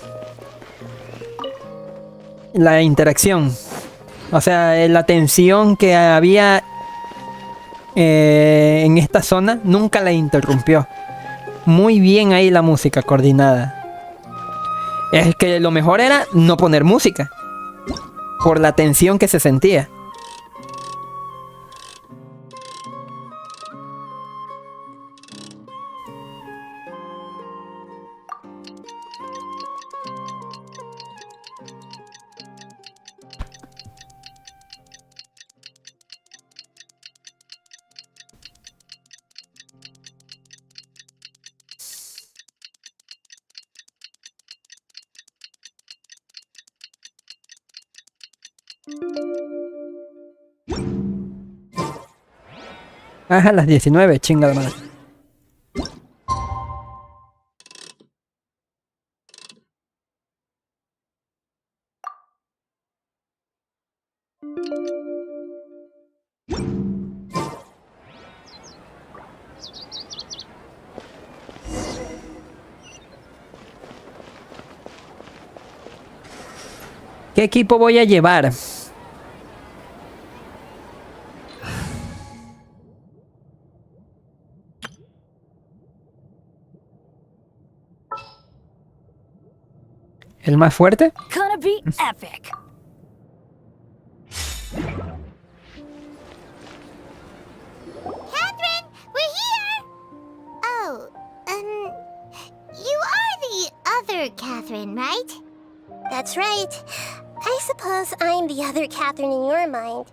interacción. O sea, la tensión que había en esta zona nunca la interrumpió. Muy bien ahí la música coordinada. Es que lo mejor era no poner música, por la tensión que se sentía. Ajá, las 19, chinga de madre. ¿Qué equipo voy a llevar? ¿El más fuerte? Gonna be epic. other Catherine, right? That's right. I suppose I'm the other Catherine in your mind.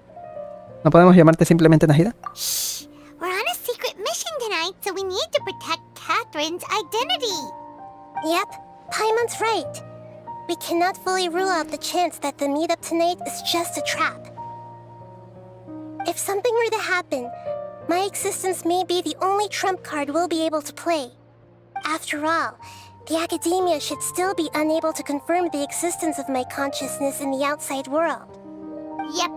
¿No podemos llamarte simplemente Nahida? Shh! We're on a secret mission tonight, so we need to protect Catherine's identity. Yep, Paimon's right. We cannot fully rule out the chance that the meetup tonight is just a trap. If something were to happen, my existence may be the only trump card we'll be able to play. After all, the academia should still be unable to confirm the existence of my consciousness in the outside world. Yep,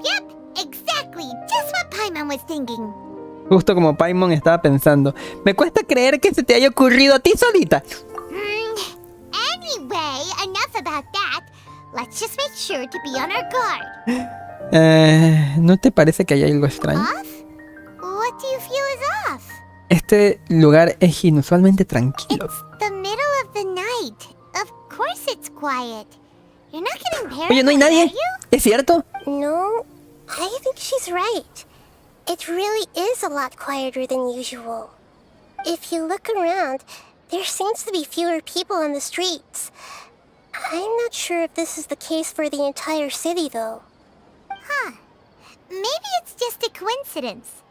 exactly, just what Paimon was thinking. Justo como Paimon estaba pensando. Me cuesta creer que se te haya ocurrido a ti solita. Anyway, enough about that. Let's just make sure to be on our guard. ¿No te parece que hay algo extraño? Off? What do you feel is off? Este lugar es inusualmente tranquilo. It's the middle of the night. Of course it's quiet. You're not getting paranoid, Oye, ¿no hay nadie? are you? ¿Es cierto? No, I think she's right. It really is a lot quieter than usual. If you look around, there seems to be fewer people on the streets. I'm not sure if this is the case for the entire city, though. Huh. Maybe it's just a coincidence.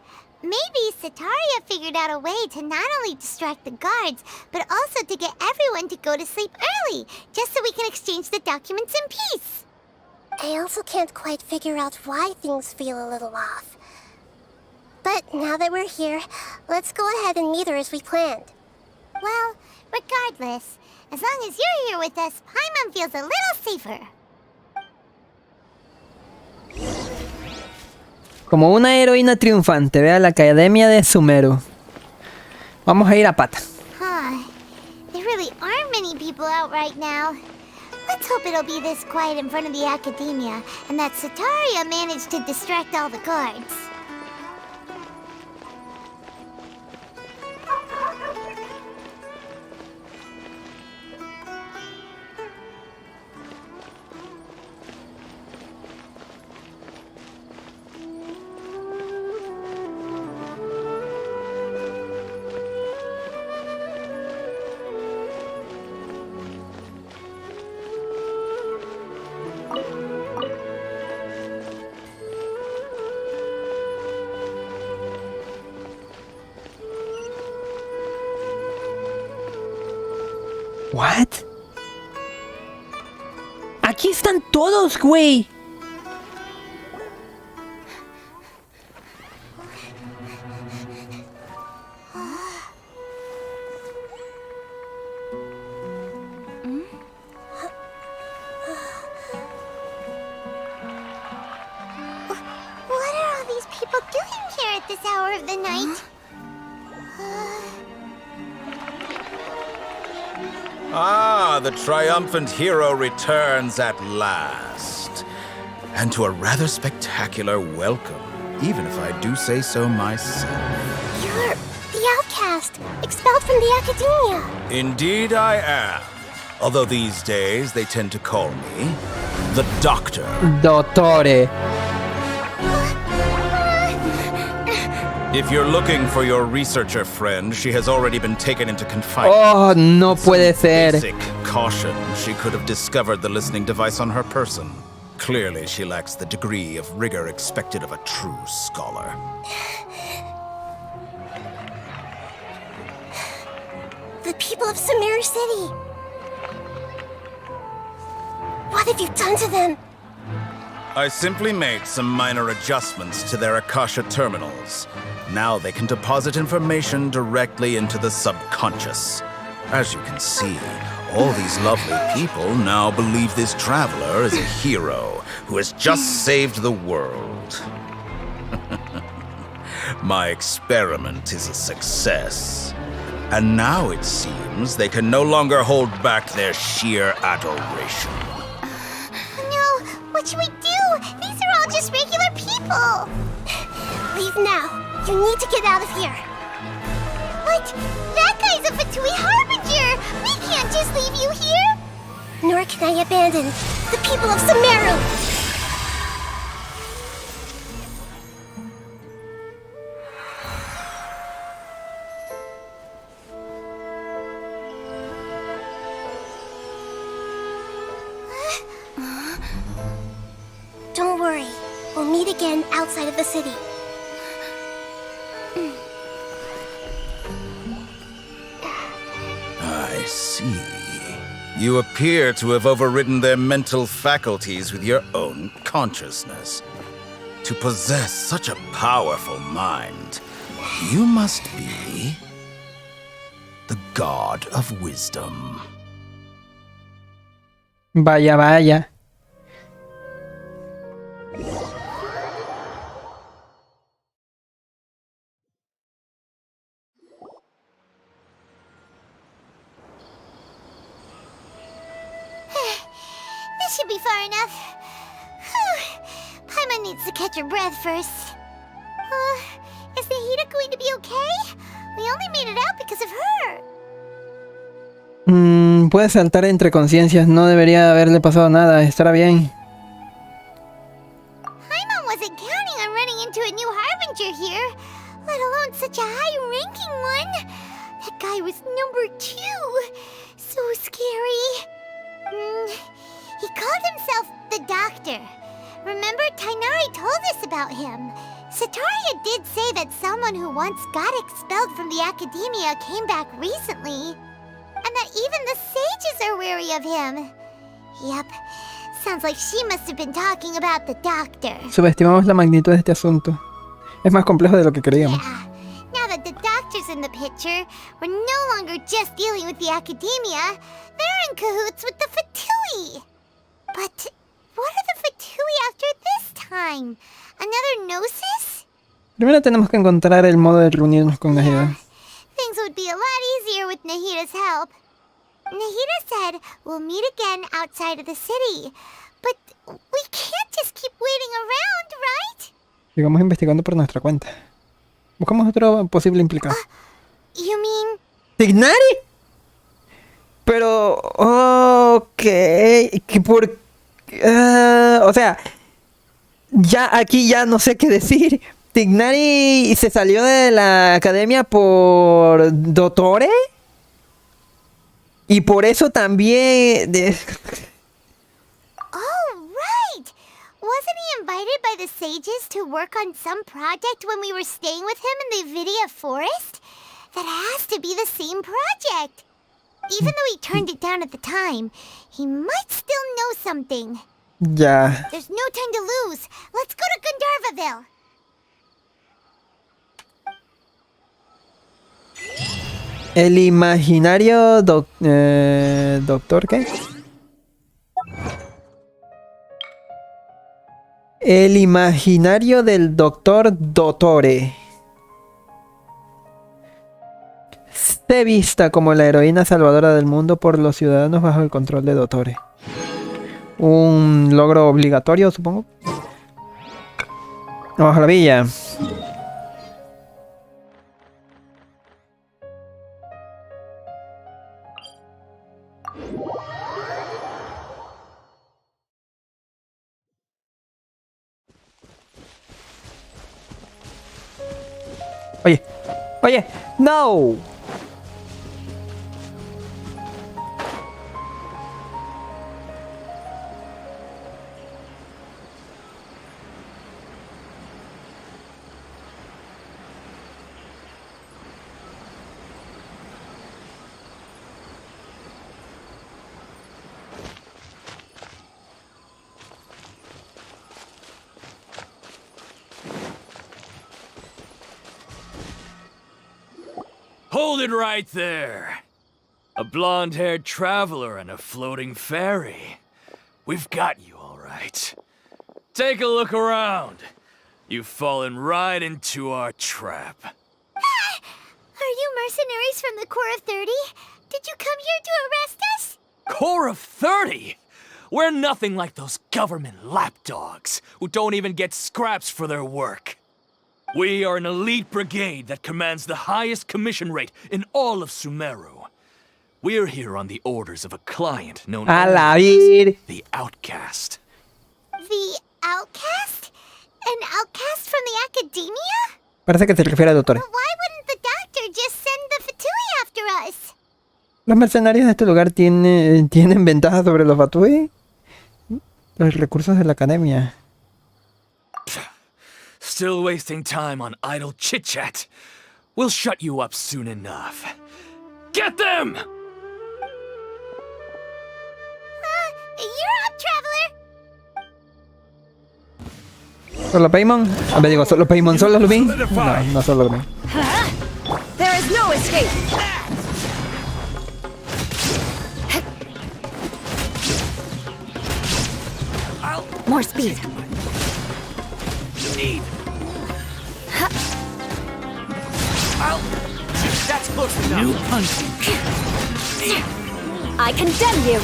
Maybe Sataria figured out a way to not only distract the guards, but also to get everyone to go to sleep early, just so we can exchange the documents in peace. I also can't quite figure out why things feel a little off. But now that we're here, let's go ahead and meet her as we planned. Well, regardless, as long as you're here with us, Paimon feels a little safer. Como una heroína triunfante, ve a la academia de Sumeru. Vamos a ir a pata. Huh. There really aren't many people out right now. Let's hope it'll be this quiet in front of the academia, and that Sataria managed to distract all the guards. What? Aquí están todos, güey. What are all these people doing here at this hour of the night? Ah, the triumphant hero returns at last. And to a rather spectacular welcome, even if I do say so myself. You're the outcast, expelled from the academia. Indeed I am. Although these days they tend to call me the Doctor. Dottore. If you're looking for your researcher friend, she has already been taken into confinement. Oh, no puede ser. Basic caution, she could have discovered the listening device on her person. Clearly, she lacks the degree of rigor expected of a true scholar. The people of Sumeru City. What have you done to them? I simply made some minor adjustments to their Akasha terminals. Now they can deposit information directly into the subconscious. As you can see, all these lovely people now believe this traveler is a hero who has just saved the world. My experiment is a success. And now it seems they can no longer hold back their sheer adoration. No, what should we do? These are all just regular people. Leave now. You need to get out of here. What? That guy's a Fatui Harbinger! We can't just leave you here! Nor can I abandon the people of Sumeru. meet again outside of the city. I see. You appear to have overridden their mental faculties with your own consciousness. To possess such a powerful mind, you must be the god of wisdom. Vaya, vaya. This should be far enough. Paimon needs to catch her breath first. Is Nahida going to be okay? We only made it out because of her. Puede saltar entre conciencias. No debería haberle pasado nada. Estará bien. Paimon wasn't counting on running into a new harbinger here, let alone such a high-ranking one. That guy was number 2. So scary. He called himself the Doctor. Remember, Tighnari told us about him. Sataria did say that someone who once got expelled from the Academia came back recently. And that even the sages are wary of him. Yep. Sounds like she must have been talking about the Doctor. Subestimamos la magnitud de este asunto. Es más complejo de lo que creíamos. Yeah. Now that the Doctor's in the picture, we're no longer just dealing with the Academia. They're in cahoots with the Fatui. But what are the Fatui after this time? Another Gnosis? Primero tenemos que encontrar el modo de reunirnos con Nahida. Things would be a lot easier with Nahida's help. Nahida said we'll meet again outside of the city. But we can't just keep waiting around, right? Sigamos investigando por nuestra cuenta. Buscamos otro posible implicado. You mean... ¿Tighnari? Pero... Ok... Que por... o sea... Ya aquí ya no sé qué decir. Tighnari se salió de la academia por Dottore. Y por eso también... Oh, right! Wasn't he invited by the sages to work on some project when we were staying with him in the Vidia forest? That has to be the same project. Even though he turned it down at the time, he might still know something. Ya. There's no time to lose. Let's go to Gandharvaville. El imaginario doctor, ¿qué? El imaginario del doctor Dottore. Se vista como la heroína salvadora del mundo por los ciudadanos bajo el control de Dottore. Un logro obligatorio, supongo. Vamos a la villa. Oye, oye, no. Hold it right there. A blonde-haired traveler and a floating fairy. We've got you all right. Take a look around. You've fallen right into our trap. Are you mercenaries from the Corps of 30? Did you come here to arrest us? Corps of 30? We're nothing like those government lapdogs who don't even get scraps for their work. We are an elite brigade that commands the highest commission rate in all of Sumeru. We're here on the orders of a client known as the Outcast. The Outcast? An outcast from the Academia? Parece que se refiere a Dottore. But why wouldn't the Doctor just send the Fatui after us? Los mercenarios de este lugar tienen ventaja sobre los Fatui. Los recursos de la academia. Still wasting time on idle chit-chat. We'll shut you up soon enough. Get them! You're up, traveler! ¿Solo Paimon? A ver, digo, ¿solo Paimon? ¿Solo Lupin? No, no solo Lupin. There is no escape! More speed. That's close enough. New punching. I condemn you!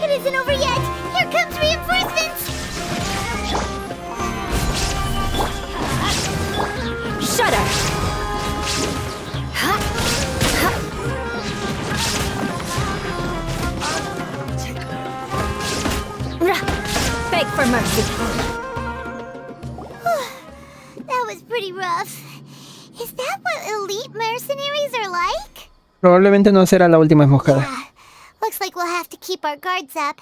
It isn't over yet! Here comes reinforcements! Shudder! Beg for mercy. That was pretty rough. Is that what elite mercenaries are like? Probablemente no será la última emboscada. Yeah. Looks like we'll have to keep our guards up.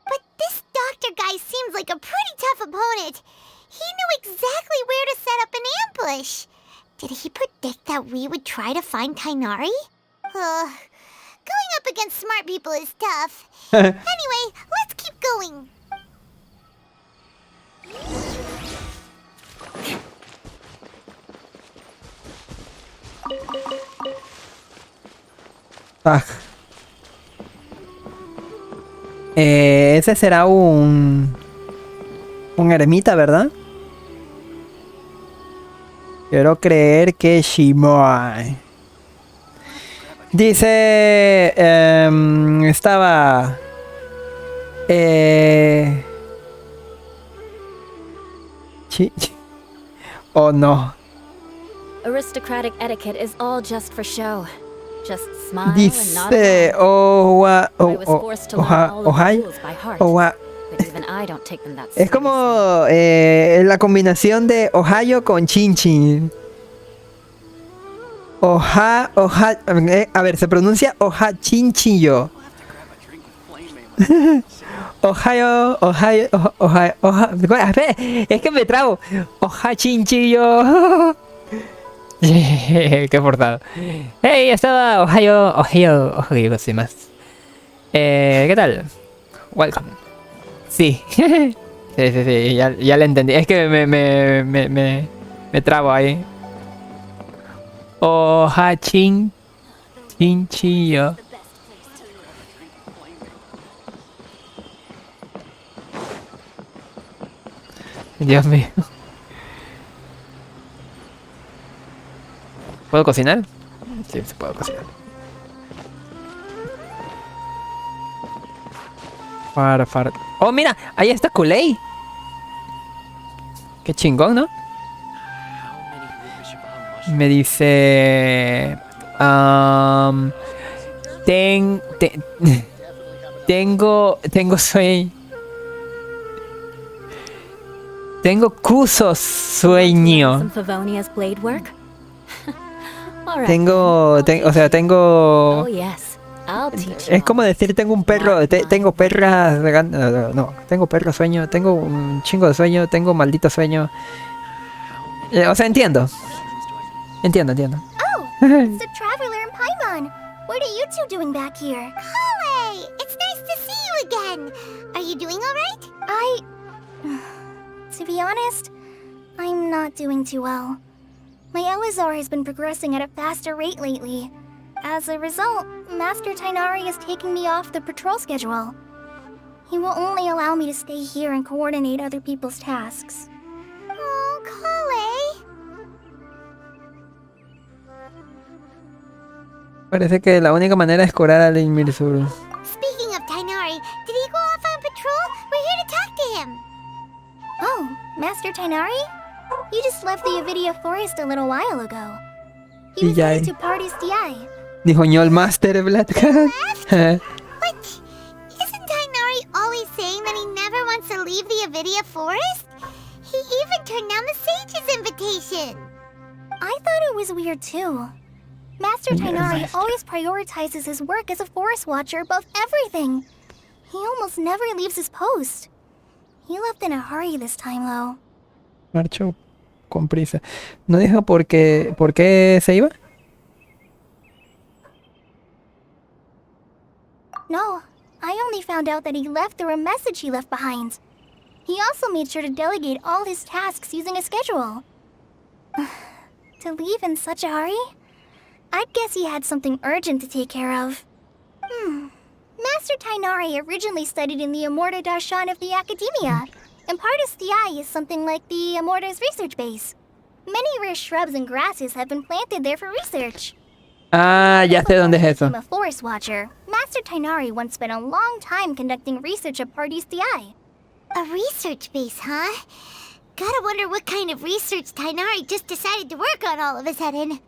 But this doctor guy seems like a pretty tough opponent. He knew exactly where to set up an ambush. Did he predict that we would try to find Tighnari? Going up against smart people is tough. Anyway, let's keep going. Ese será un eremita, ¿verdad? Quiero creer que Shimoi. Dice... estaba... Oh no. Aristocratic etiquette is all just for show. Just smile and nod Dice... along. I was forced to learn all of the rules by heart. But even I don't take them that Es como la combinación de Ohio con Chin Chin. A ver, se pronuncia Oha Chinchillo. Ohio. A ver, es que me trabo. Oha Chinchillo. Qué forzado. Hey, estaba Ohio, sin más. ¿Qué tal? Welcome. Sí. Sí, ya le entendí. Es que me trabo ahí. Oha Chinchillo. Dios mío. ¿Puedo cocinar? Sí, se puede cocinar. Oh, mira, ahí está Kulei. Qué chingón, ¿no? Me dice... tengo sueño. Tengo cuso sueño. Some Favonia's blade work? Tengo... Oh yes, I'll teach you. Es como decir tengo un perro, tengo perras no, tengo perro sueño, tengo un chingo de sueño, tengo maldito sueño. O sea, entiendo. Entiendo. Oh, it's the traveler and Paimon. What are you two doing back here? Kale, it's nice to see you again. Are you doing all right? To be honest, I'm not doing too well. My Elazar has been progressing at a faster rate lately. As a result, Master Tighnari is taking me off the patrol schedule. He will only allow me to stay here and coordinate other people's tasks. Oh, Kale. Parece que la única manera es curar al Inmirsur. Speaking of Tighnari, did he go off on patrol? We're here to talk to him. Oh, Master Tighnari? You just left the Avidia Forest a little while ago. He was headed to Party's DI. Dijo Ñol Master Black Cat. But isn't Tighnari always saying that he never wants to leave the Avidia Forest? He even turned down the Sage's invitation. I thought it was weird too. Master Tainari always prioritizes his work as a forest watcher above everything. He almost never leaves his post. He left in a hurry this time, though. Marchó con prisa. ¿No dijo por qué se iba? No, I only found out that he left through a message he left behind. He also made sure to delegate all his tasks using a schedule. To leave in such a hurry? I'd guess he had something urgent to take care of. Master Tainari originally studied in the Amorta Darshan of the Academia, and Partis Dii is something like the Amorta's research base. Many rare shrubs and grasses have been planted there for research. Ah, ya sé dónde es eso. I'm a forest watcher. Master Tainari once spent a long time conducting research at Partis Dii. A research base, huh? Gotta wonder what kind of research Tainari just decided to work on all of a sudden.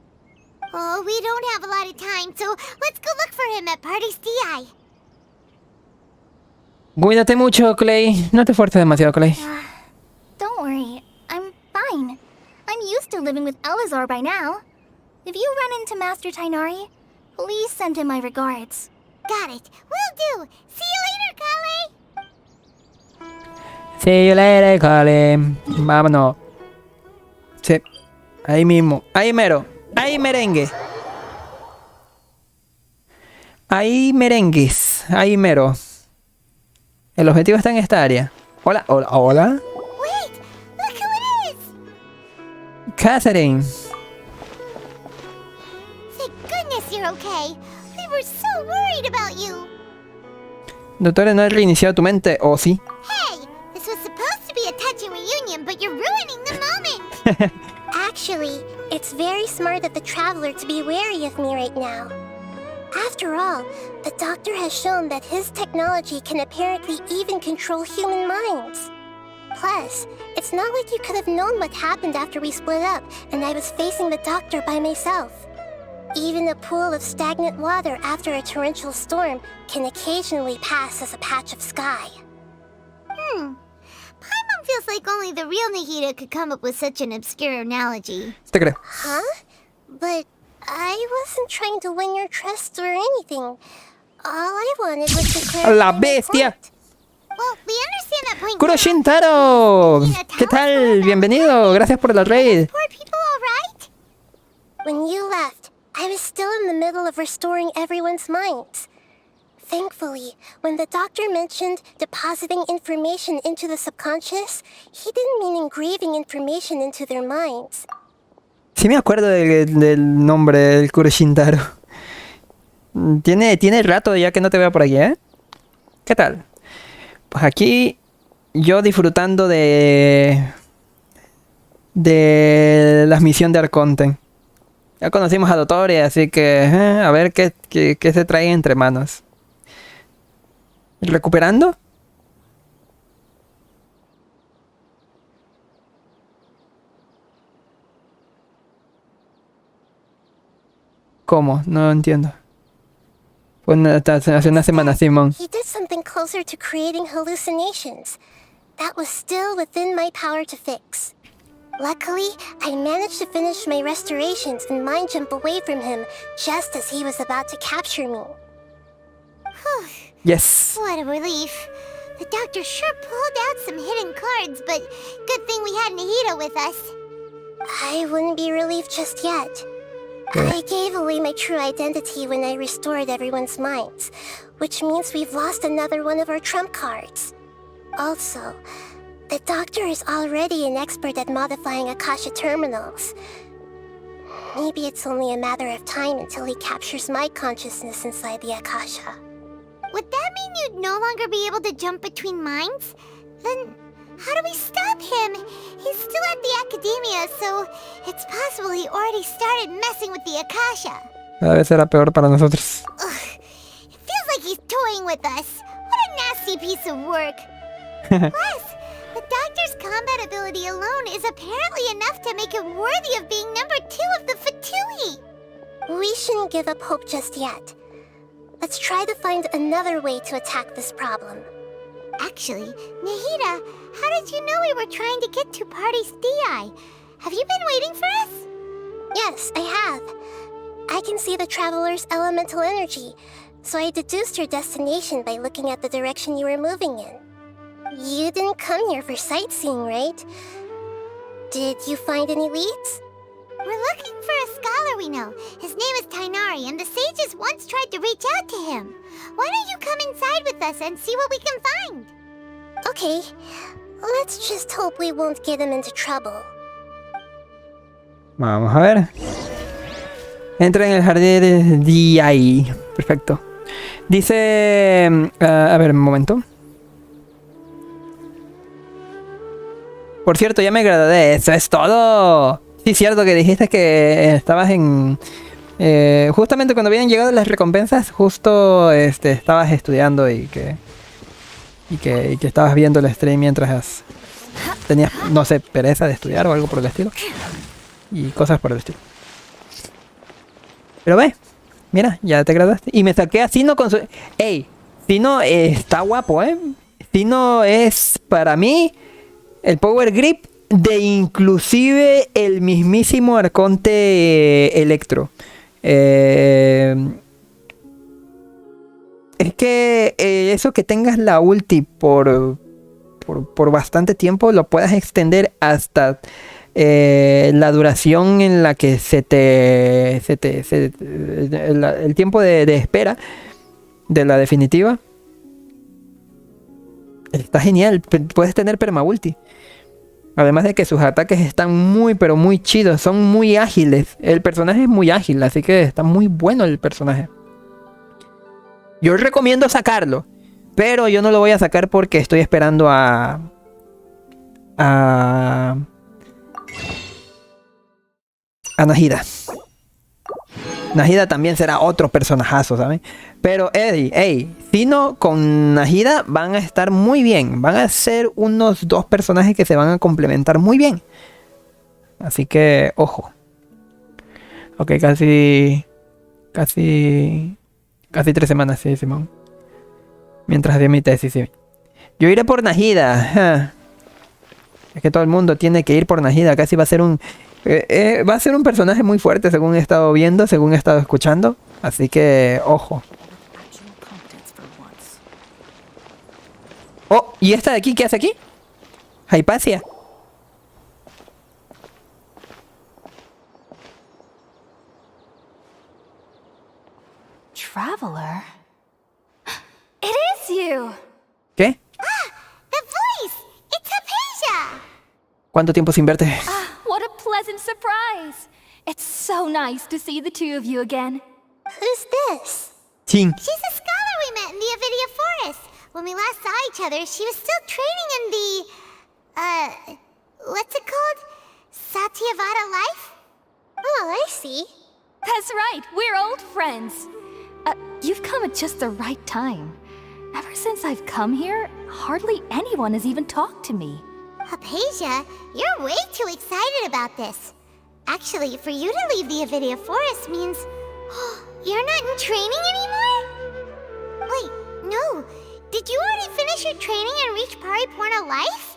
Oh, we don't have a lot of time, so let's go look for him at Partis Dii. Cuídate mucho, Clay. No te esfuerces demasiado, Clay. Don't worry, I'm fine. I'm used to living with Elazar by now. If you run into Master Tainari, please send him my regards. Got it. Will do. See you later, Kale. See you later, Kale. Vámonos. Sí. Ahí mismo. Ahí mero. Ahí merengue. Ahí merengues. Ahí mero. El objetivo está en esta área. Hola, hola, hola. Wait, look who it is. Catherine. Thank goodness you're okay. We were so worried about you. Doctor, ¿no has reiniciado tu mente? ¿O sí? Hey, this was supposed to be a touching reunion, but you're ruining the moment. Actually, it's very smart of the traveler to be wary of me right now. After all, the doctor has shown that his technology can apparently even control human minds. Plus, it's not like you could have known what happened after we split up and I was facing the doctor by myself. Even a pool of stagnant water after a torrential storm can occasionally pass as a patch of sky. Paimon feels like only the real Nahida could come up with such an obscure analogy. Te creo. Huh? But I wasn't trying to win your trust or anything. All I wanted was to clarify ¡La my bestia! point. Well, we understand that point. ¡Kuroshintaro! ¿Qué tal? Bienvenido. Gracias por la raid. Poor people all right? When you left, I was still in the middle of restoring everyone's minds. Thankfully, when the doctor mentioned depositing information into the subconscious, he didn't mean engraving information into their minds. Sí me acuerdo del nombre del Kuroshintaro. Tiene rato ya que no te veo por aquí, ¿eh? ¿Qué tal? Pues aquí yo disfrutando de la misión de Arconten. Ya conocimos a Dottore, así que a ver qué se trae entre manos. ¿Recuperando? ¿Cómo? No entiendo. Pues hace una semana, Simón. He did something closer to creating hallucinations. That was still within my power to fix. Luckily, I managed to finish my restorations and mind jump away from him just as he was about to capture me. Yes. What a relief. The doctor sure pulled out some hidden cards, but good thing we had Nahida with us. I wouldn't be relieved just yet. I gave away my true identity when I restored everyone's minds, which means we've lost another one of our trump cards. Also, the doctor is already an expert at modifying Akasha terminals. Maybe it's only a matter of time until he captures my consciousness inside the Akasha. Would that mean you'd no longer be able to jump between minds? Then how do we stop him? He's still at the Academia, so it's possible he already started messing with the Akasha. Cada vez será peor para nosotros. Ugh, it feels like he's toying with us. What a nasty piece of work. Plus, the doctor's combat ability alone is apparently enough to make him worthy of being number 2 of the Fatui. We shouldn't give up hope just yet. Let's try to find another way to attack this problem. Actually, Nahida, how did you know we were trying to get to Partis Dii? Have you been waiting for us? Yes, I have. I can see the traveler's elemental energy, so I deduced your destination by looking at the direction you were moving in. You didn't come here for sightseeing, right? Did you find any leads? We're looking for a scholar we know. His name is Tainari, and the sages once tried to reach out to him. Why don't you come inside with us and see what we can find? Okay, let's just hope we won't get him into trouble. Vamos a ver. Entra en el jardín de ahí. Perfecto. Dice... a ver, un momento. Por cierto, ya me gradué. Eso es todo. Sí, cierto que dijiste que estabas en... justamente cuando habían llegado las recompensas, justo estabas estudiando y que estabas viendo el stream mientras tenías, no sé, pereza de estudiar o algo por el estilo. Y cosas por el estilo. Pero ve, mira, ya te graduaste. Y me saqué a Sino con su... ¡Ey! Sino está guapo, ¿eh? Sino es, para mí, el Power Grip de inclusive el mismísimo Arconte Electro. Es que eso que tengas la ulti por bastante tiempo, lo puedas extender hasta la duración en la que el tiempo de espera de la definitiva. Está genial, puedes tener perma ulti. Además de que sus ataques están muy, pero muy chidos. Son muy ágiles. El personaje es muy ágil, así que está muy bueno el personaje. Yo recomiendo sacarlo. Pero yo no lo voy a sacar porque estoy esperando a Nahida. Nahida también será otro personajazo, ¿saben? Pero, Sino con Nahida van a estar muy bien. Van a ser unos dos personajes que se van a complementar muy bien. Así que, ojo. Ok, casi 3 semanas, sí, Simón. Mientras hacía mi tesis, sí. Yo iré por Nahida. Es que todo el mundo tiene que ir por Nahida. Casi va a ser un... va a ser un personaje muy fuerte según he estado viendo, según he estado escuchando. Así que, ojo. Oh, ¿y esta de aquí qué hace aquí? Hypatia. Traveler? It is you! ¿Qué? Ah, the voice! It's Hypatia! ¿Cuánto tiempo sin verte? What a pleasant surprise! It's so nice to see the two of you again. Who's this? Ting. She's a scholar we met in the Avidia Forest. When we last saw each other, she was still training in the... what's it called? Satyavada life? Oh, I see. That's right, we're old friends. You've come at just the right time. Ever since I've come here, hardly anyone has even talked to me. Hypatia, you're way too excited about this. Actually, for you to leave the Avidia Forest means... you're not in training anymore? Wait, no. Did you already finish your training and reach Pariporna life?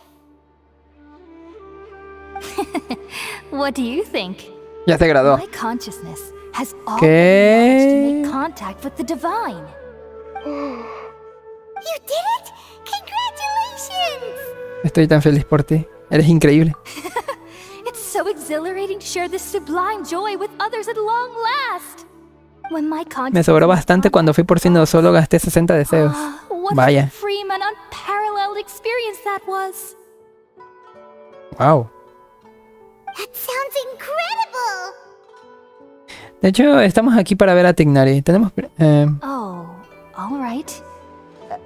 What do you think? Ya se graduó. My consciousness has already managed to make contact with the divine. You did it! Congratulations! Estoy tan feliz por ti. Eres increíble. It's so exhilarating to share this sublime joy with others at long last. When my Me sobró bastante cuando fui por Sino, solo gasté 60 deseos. Vaya. What a supreme and unparalleled experience that was. Wow. That sounds incredible! De hecho, estamos aquí para ver a Tignari. Tenemos... Oh, all right.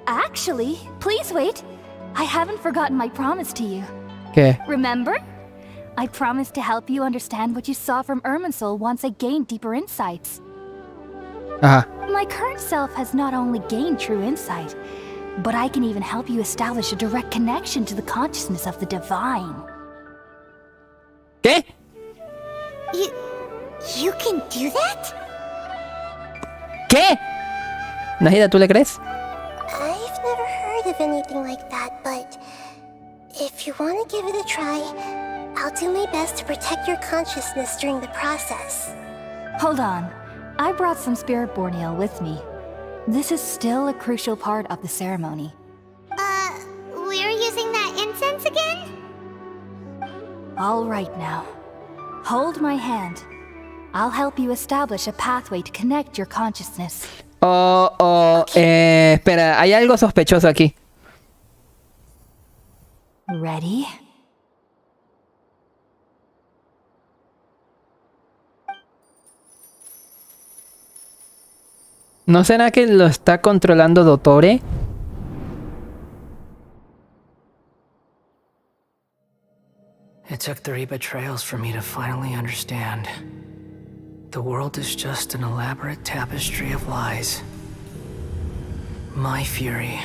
Actually, please wait. I haven't forgotten my promise to you. ¿Qué? Remember? I promised to help you understand what you saw from Irminsul once I gained deeper insights. Ajá. My current self has not only gained true insight, but I can even help you establish a direct connection to the consciousness of the divine. ¿Qué? You can do that? ¿Qué? Nahida, ¿tú le crees? I've never heard of anything like that, but if you want to give it a try, I'll do my best to protect your consciousness during the process. Hold on. I brought some spirit-born ale with me. This is still a crucial part of the ceremony. We're using that incense again? All right now. Hold my hand. I'll help you establish a pathway to connect your consciousness. Espera, hay algo sospechoso aquí. Ready? ¿No será que lo está controlando Dottore? It took 3 betrayals for me to finally understand. The world is just an elaborate tapestry of lies. My fury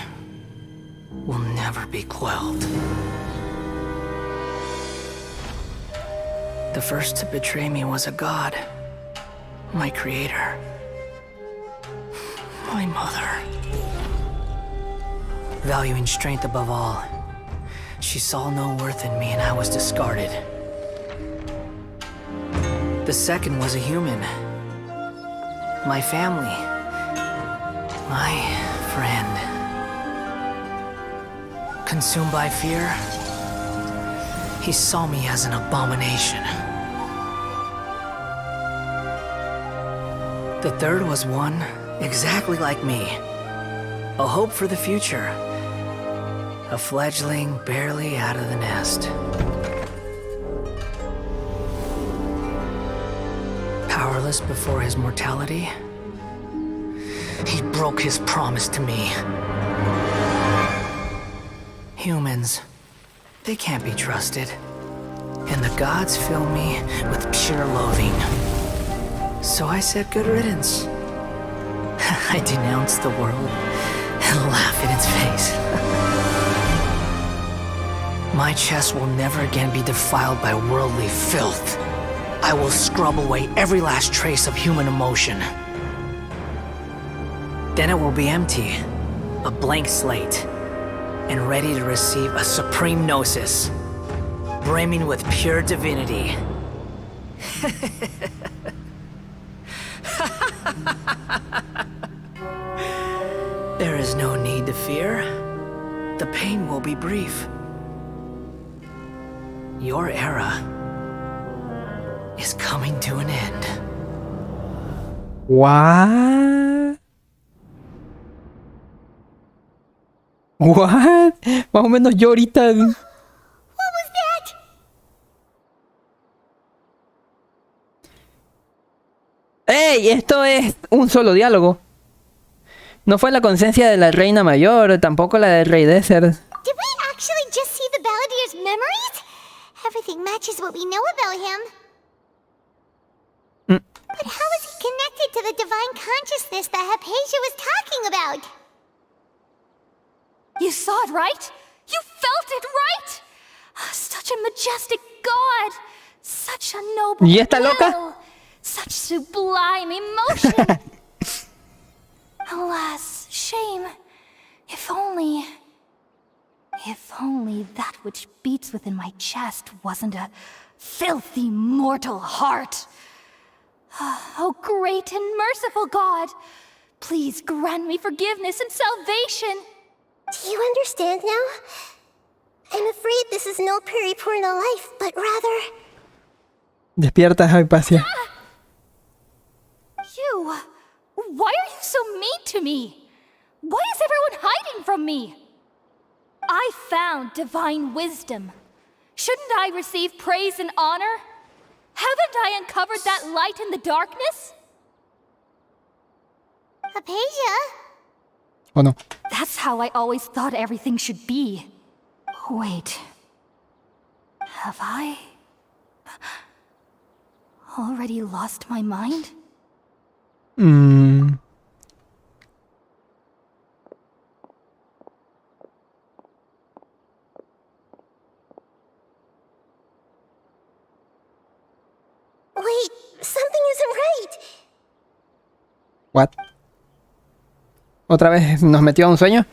will never be quelled. The first to betray me was a god, my creator, my mother. Valuing strength above all, she saw no worth in me and I was discarded. The second was a human. My family. My friend. Consumed by fear, he saw me as an abomination. The third was one exactly like me. A hope for the future. A fledgling barely out of the nest. Powerless before his mortality, he broke his promise to me. Humans, they can't be trusted. And the gods fill me with pure loathing. So I said good riddance. I denounced the world and laugh in its face. My chest will never again be defiled by worldly filth. I will scrub away every last trace of human emotion. Then it will be empty, a blank slate, and ready to receive a supreme gnosis, brimming with pure divinity. There is no need to fear. The pain will be brief. Your era is coming to an end. What? What? Más o menos yo ahorita. What was that? ¡Ey! Esto es un solo diálogo. No fue la conciencia de la reina mayor, tampoco la del rey Desert. Did we actually just see the Balladeer's memories? Everything matches what we know about him. But how is he connected to the divine consciousness that Hypatia was talking about? You saw it, right? You felt it, right? Such a majestic god. Such a noble ¿Y esta loca? will. Such sublime emotion. Alas, shame. If only that which beats within my chest wasn't a filthy mortal heart. Oh, great and merciful God, please grant me forgiveness and salvation. Do you understand now? I'm afraid this is no periportal life, but rather... Despierta, Hypatia. You... Why are you so mean to me? Why is everyone hiding from me? I found divine wisdom. Shouldn't I receive praise and honor? Haven't I uncovered that light in the darkness? Hypatia? ¿O no? That's how I always thought everything should be. Wait. Have I... already lost my mind? Wait, something isn't right. What? ¿Otra vez nos metió a un sueño?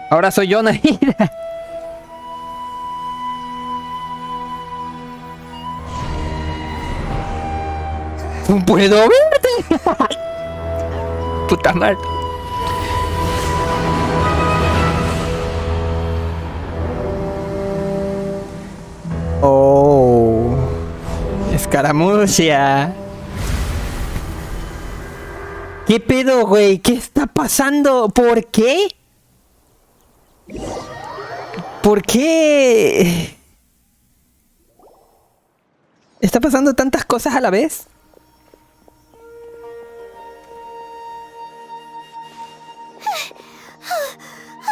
Ahora soy yo, Nahida. ¡No puedo verte! Puta madre. Oh. Escaramucia. ¿Qué pedo, güey? ¿Qué está pasando? ¿Por qué? ¿Por qué? ¿Está pasando tantas cosas a la vez?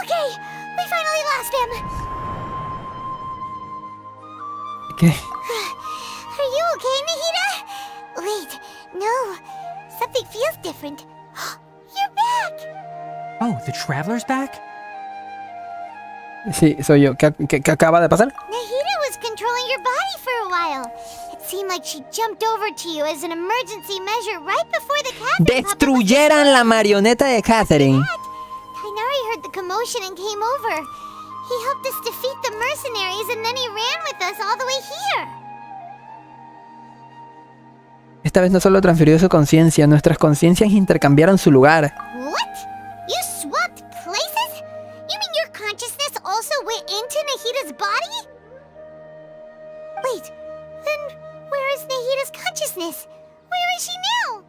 Okay, we finally lost him. ¿Qué? Are you okay, Nahida? Wait, no. Something feels different. You're back! Oh, the traveler's back? Sí, soy yo. ¿Qué acaba de pasar? Nahida was controlling your body for a while. It seemed like she jumped over to you as an emergency measure right before the Catherine Destruyeran la marioneta de Catherine. Tighnari heard the commotion and came over. He helped us defeat the mercenaries and then he ran with us all the way here. Esta vez no solo transfirió su conciencia, nuestras conciencias intercambiaron su lugar. What? You swapped places? You mean your consciousness also went into Nahida's body? Wait, then where is Nahida's consciousness? Where is she now?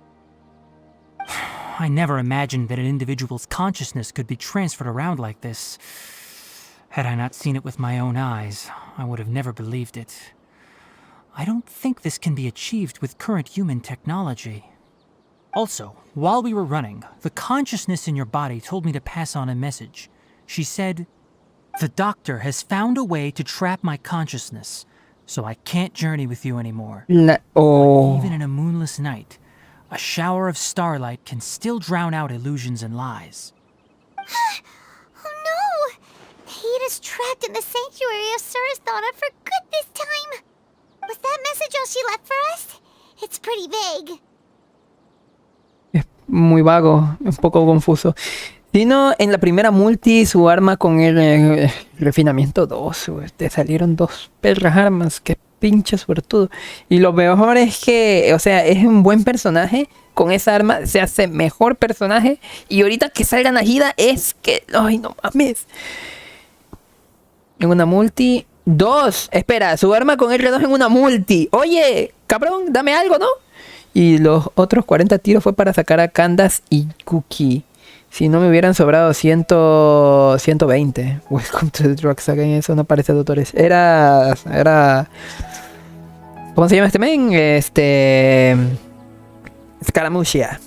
I never imagined that an individual's consciousness could be transferred around like this. Had I not seen it with my own eyes, I would have never believed it. I don't think this can be achieved with current human technology. Also, while we were running, the consciousness in your body told me to pass on a message. She said, "The doctor has found a way to trap my consciousness, so I can't journey with you anymore." Even in a moonless night, a shower of starlight can still drown out illusions and lies. Oh no! Nahida's trapped in the sanctuary of Surasthana for good this time. Was that message all she left for us? It's pretty vague. Es muy vago, un poco confuso. Sino en la primera multi, su arma con el refinamiento 2. Te salieron 2 perras armas. Qué pinche suertudo. Y lo mejor es que, o sea, es un buen personaje. Con esa arma se hace mejor personaje. Y ahorita que salga Nahida es que... ¡Ay, no mames! En una multi... 2. Espera, su arma con R2 en una multi. Oye, cabrón, dame algo, ¿no? Y los otros 40 tiros fue para sacar a Candace y Cookie. Si no me hubieran sobrado 120. Welcome to the Drug Saga. Eso no parece, doctores. Era... ¿Cómo se llama este men? Escaramucia.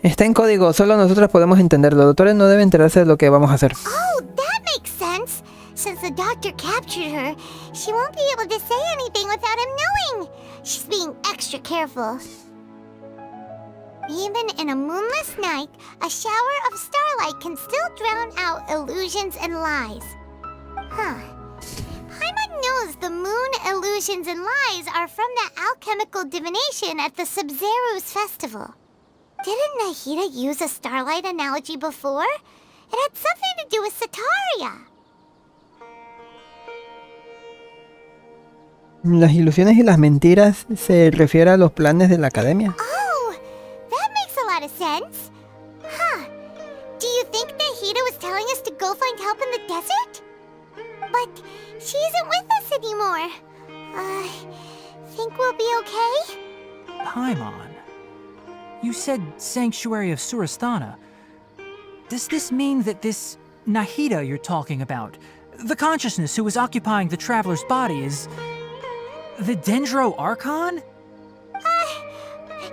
Está en código. Solo nosotros podemos entenderlo. Los doctores no deben enterarse de lo que vamos a hacer. Oh, that makes sense. Since the doctor captured her, she won't be able to say anything without him knowing. She's being extra careful. Even in a moonless night, a shower of starlight can still drown out illusions and lies. Huh. Paimon knows the moon illusions and lies are from the alchemical divination at the Sub-Zero's festival. Didn't Nahida use a starlight analogy before? It had something to do with Sataria. Las ilusiones y las mentiras se refiere a los planes de la academia. Oh, that makes a lot of sense. Huh. Do you think Nahida was telling us to go find help in the desert? But she isn't with us anymore. Think we'll be okay? Paimon, you said Sanctuary of Surasthana. Does this mean that this Nahida you're talking about, the consciousness who is occupying the traveler's body, is the Dendro Archon?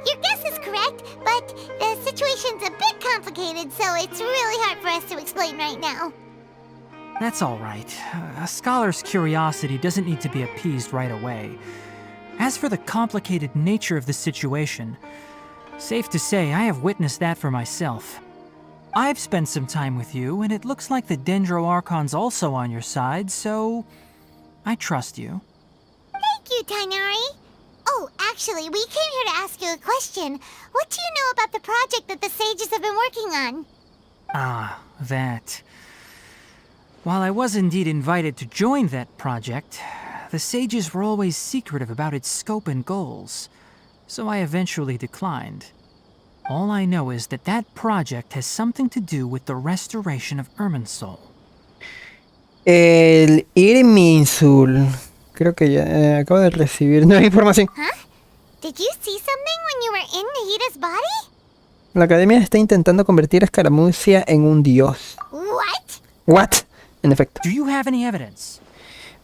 Your guess is correct, but the situation's a bit complicated, so it's really hard for us to explain right now. That's all right. A scholar's curiosity doesn't need to be appeased right away. As for the complicated nature of the situation, safe to say I have witnessed that for myself. I've spent some time with you, and it looks like the Dendro Archon's also on your side, so I trust you. Thank you, Tighnari. Oh, actually, we came here to ask you a question. What do you know about the project that the sages have been working on? Ah, that. While I was indeed invited to join that project, the sages were always secretive about its scope and goals, so I eventually declined. All I know is that that project has something to do with the restoration of Irminsul. El Irminsul. Creo que ya acabo de recibir nueva información. Huh? Did you see something when you were in Nahida's body? La academia está intentando convertir a Escaramucia en un dios. What? What? En efecto. Do you have any evidence?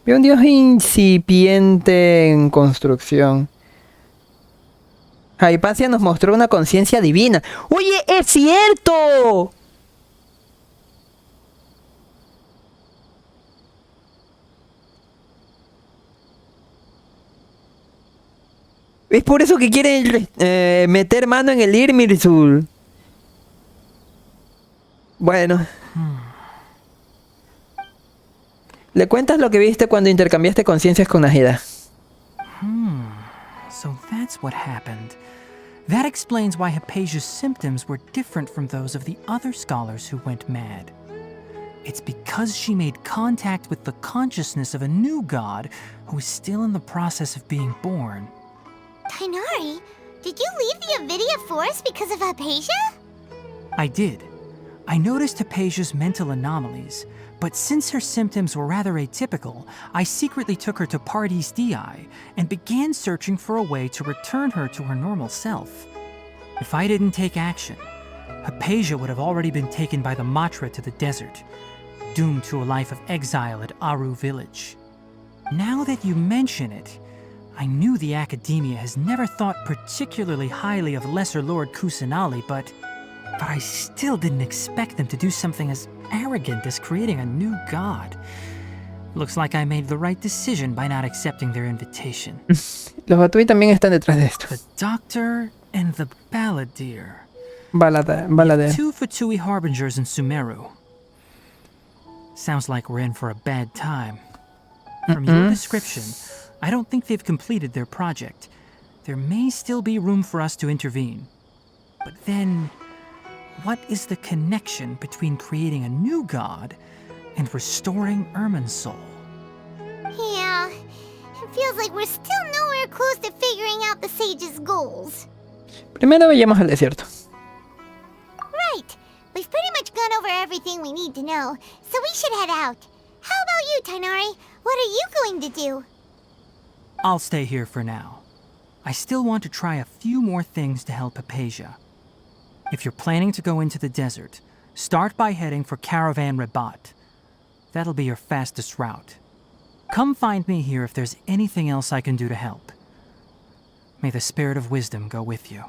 Veo un dios incipiente en construcción. Hypatia nos mostró una conciencia divina. ¡Oye, es cierto! Es por eso que quieren meter mano en el Irminsul. Bueno. ¿Le cuentas lo que viste cuando intercambiaste conciencias con Nahida? So that's what happened. That explains why Hypatia's symptoms were different from those of the other scholars who went mad. It's because she made contact with the consciousness of a new god who is still in the process of being born. Tighnari, did you leave the Avidia Forest because of Hypatia? I did. I noticed Hypatia's mental anomalies, but since her symptoms were rather atypical, I secretly took her to Pardes Dii and began searching for a way to return her to her normal self. If I didn't take action, Hypatia would have already been taken by the Matra to the desert, doomed to a life of exile at Aru village. Now that you mention it, I knew the Academia has never thought particularly highly of Lesser Lord Kusanali, but I still didn't expect them to do something as arrogant as creating a new god. Looks like I made the right decision by not accepting their invitation. Los Batui también están detrás de esto. The Doctor and the Balladeer. Balladeer. Two Fatui Harbingers in Sumeru. Sounds like we're in for a bad time. From your description, I don't think they've completed their project. There may still be room for us to intervene. But then, what is the connection between creating a new god and restoring Irminsul? Yeah, it feels like we're still nowhere close to figuring out the sage's goals. Primero vayamos al desierto. Right. We've pretty much gone over everything we need to know, so we should head out. How about you, Tighnari? What are you going to do? I'll stay here for now. I still want to try a few more things to help Hypatia. If you're planning to go into the desert, start by heading for Caravan Rabat. That'll be your fastest route. Come find me here if there's anything else I can do to help. May the spirit of wisdom go with you.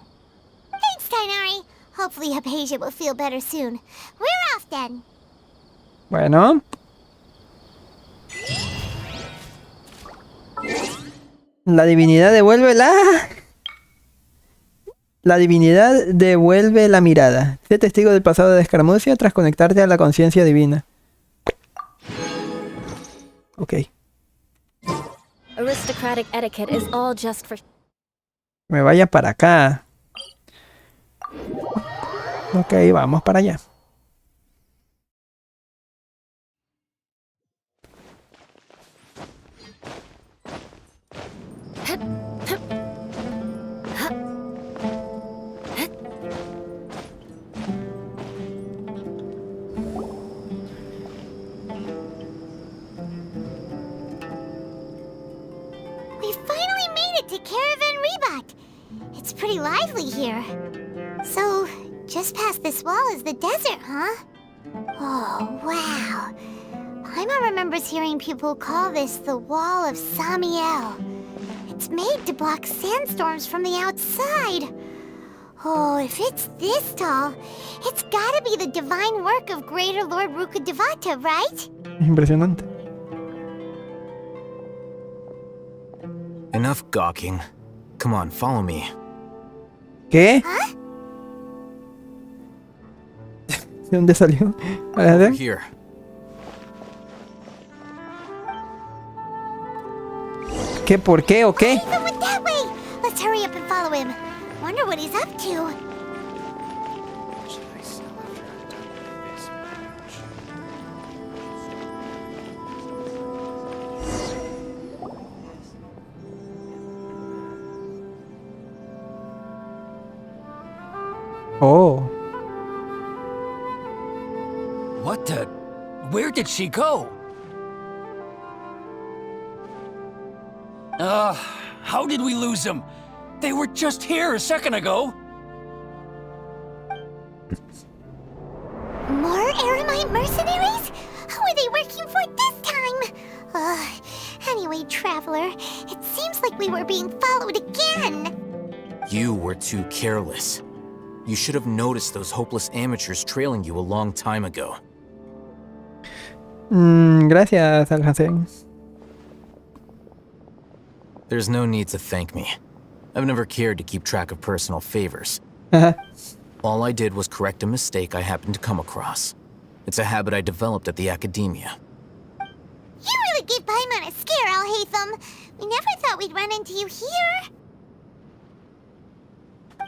Thanks, Tighnari. Hopefully Hypatia will feel better soon. We're off then. Bueno. La divinidad devuelve La divinidad devuelve la mirada. Sé testigo del pasado de Escaramucia tras conectarte a la conciencia divina. Ok. Aristocratic etiquette is all just for... Me vaya para acá. Ok, vamos para allá. It's pretty lively here. So, just past this wall is the desert, huh? Oh, wow. Paimon remembers hearing people call this the Wall of Samiel. It's made to block sandstorms from the outside. Oh, if it's this tall, it's gotta be the divine work of Greater Lord Rukkhadevata, right? Impresionante. Enough gawking. Come on, follow me. ¿Qué? Huh? ¿De dónde salió? A ver. Here. ¿Qué? ¿Por qué o qué? Even went that way. Let's hurry up and follow him. Wonder what he's up to. Oh. What the? Where did she go? How did we lose them? They were just here a second ago. More Eremite mercenaries? Who are they working for this time? Anyway, Traveler, it seems like we were being followed again. You were too careless. You should have noticed those hopeless amateurs trailing you a long time ago. Gracias, Alhacén. There's no need to thank me. I've never cared to keep track of personal favors. All I did was correct a mistake I happened to come across. It's a habit I developed at the academia. You really gave Paimon a scare, Alhaitham. We never thought we'd run into you here.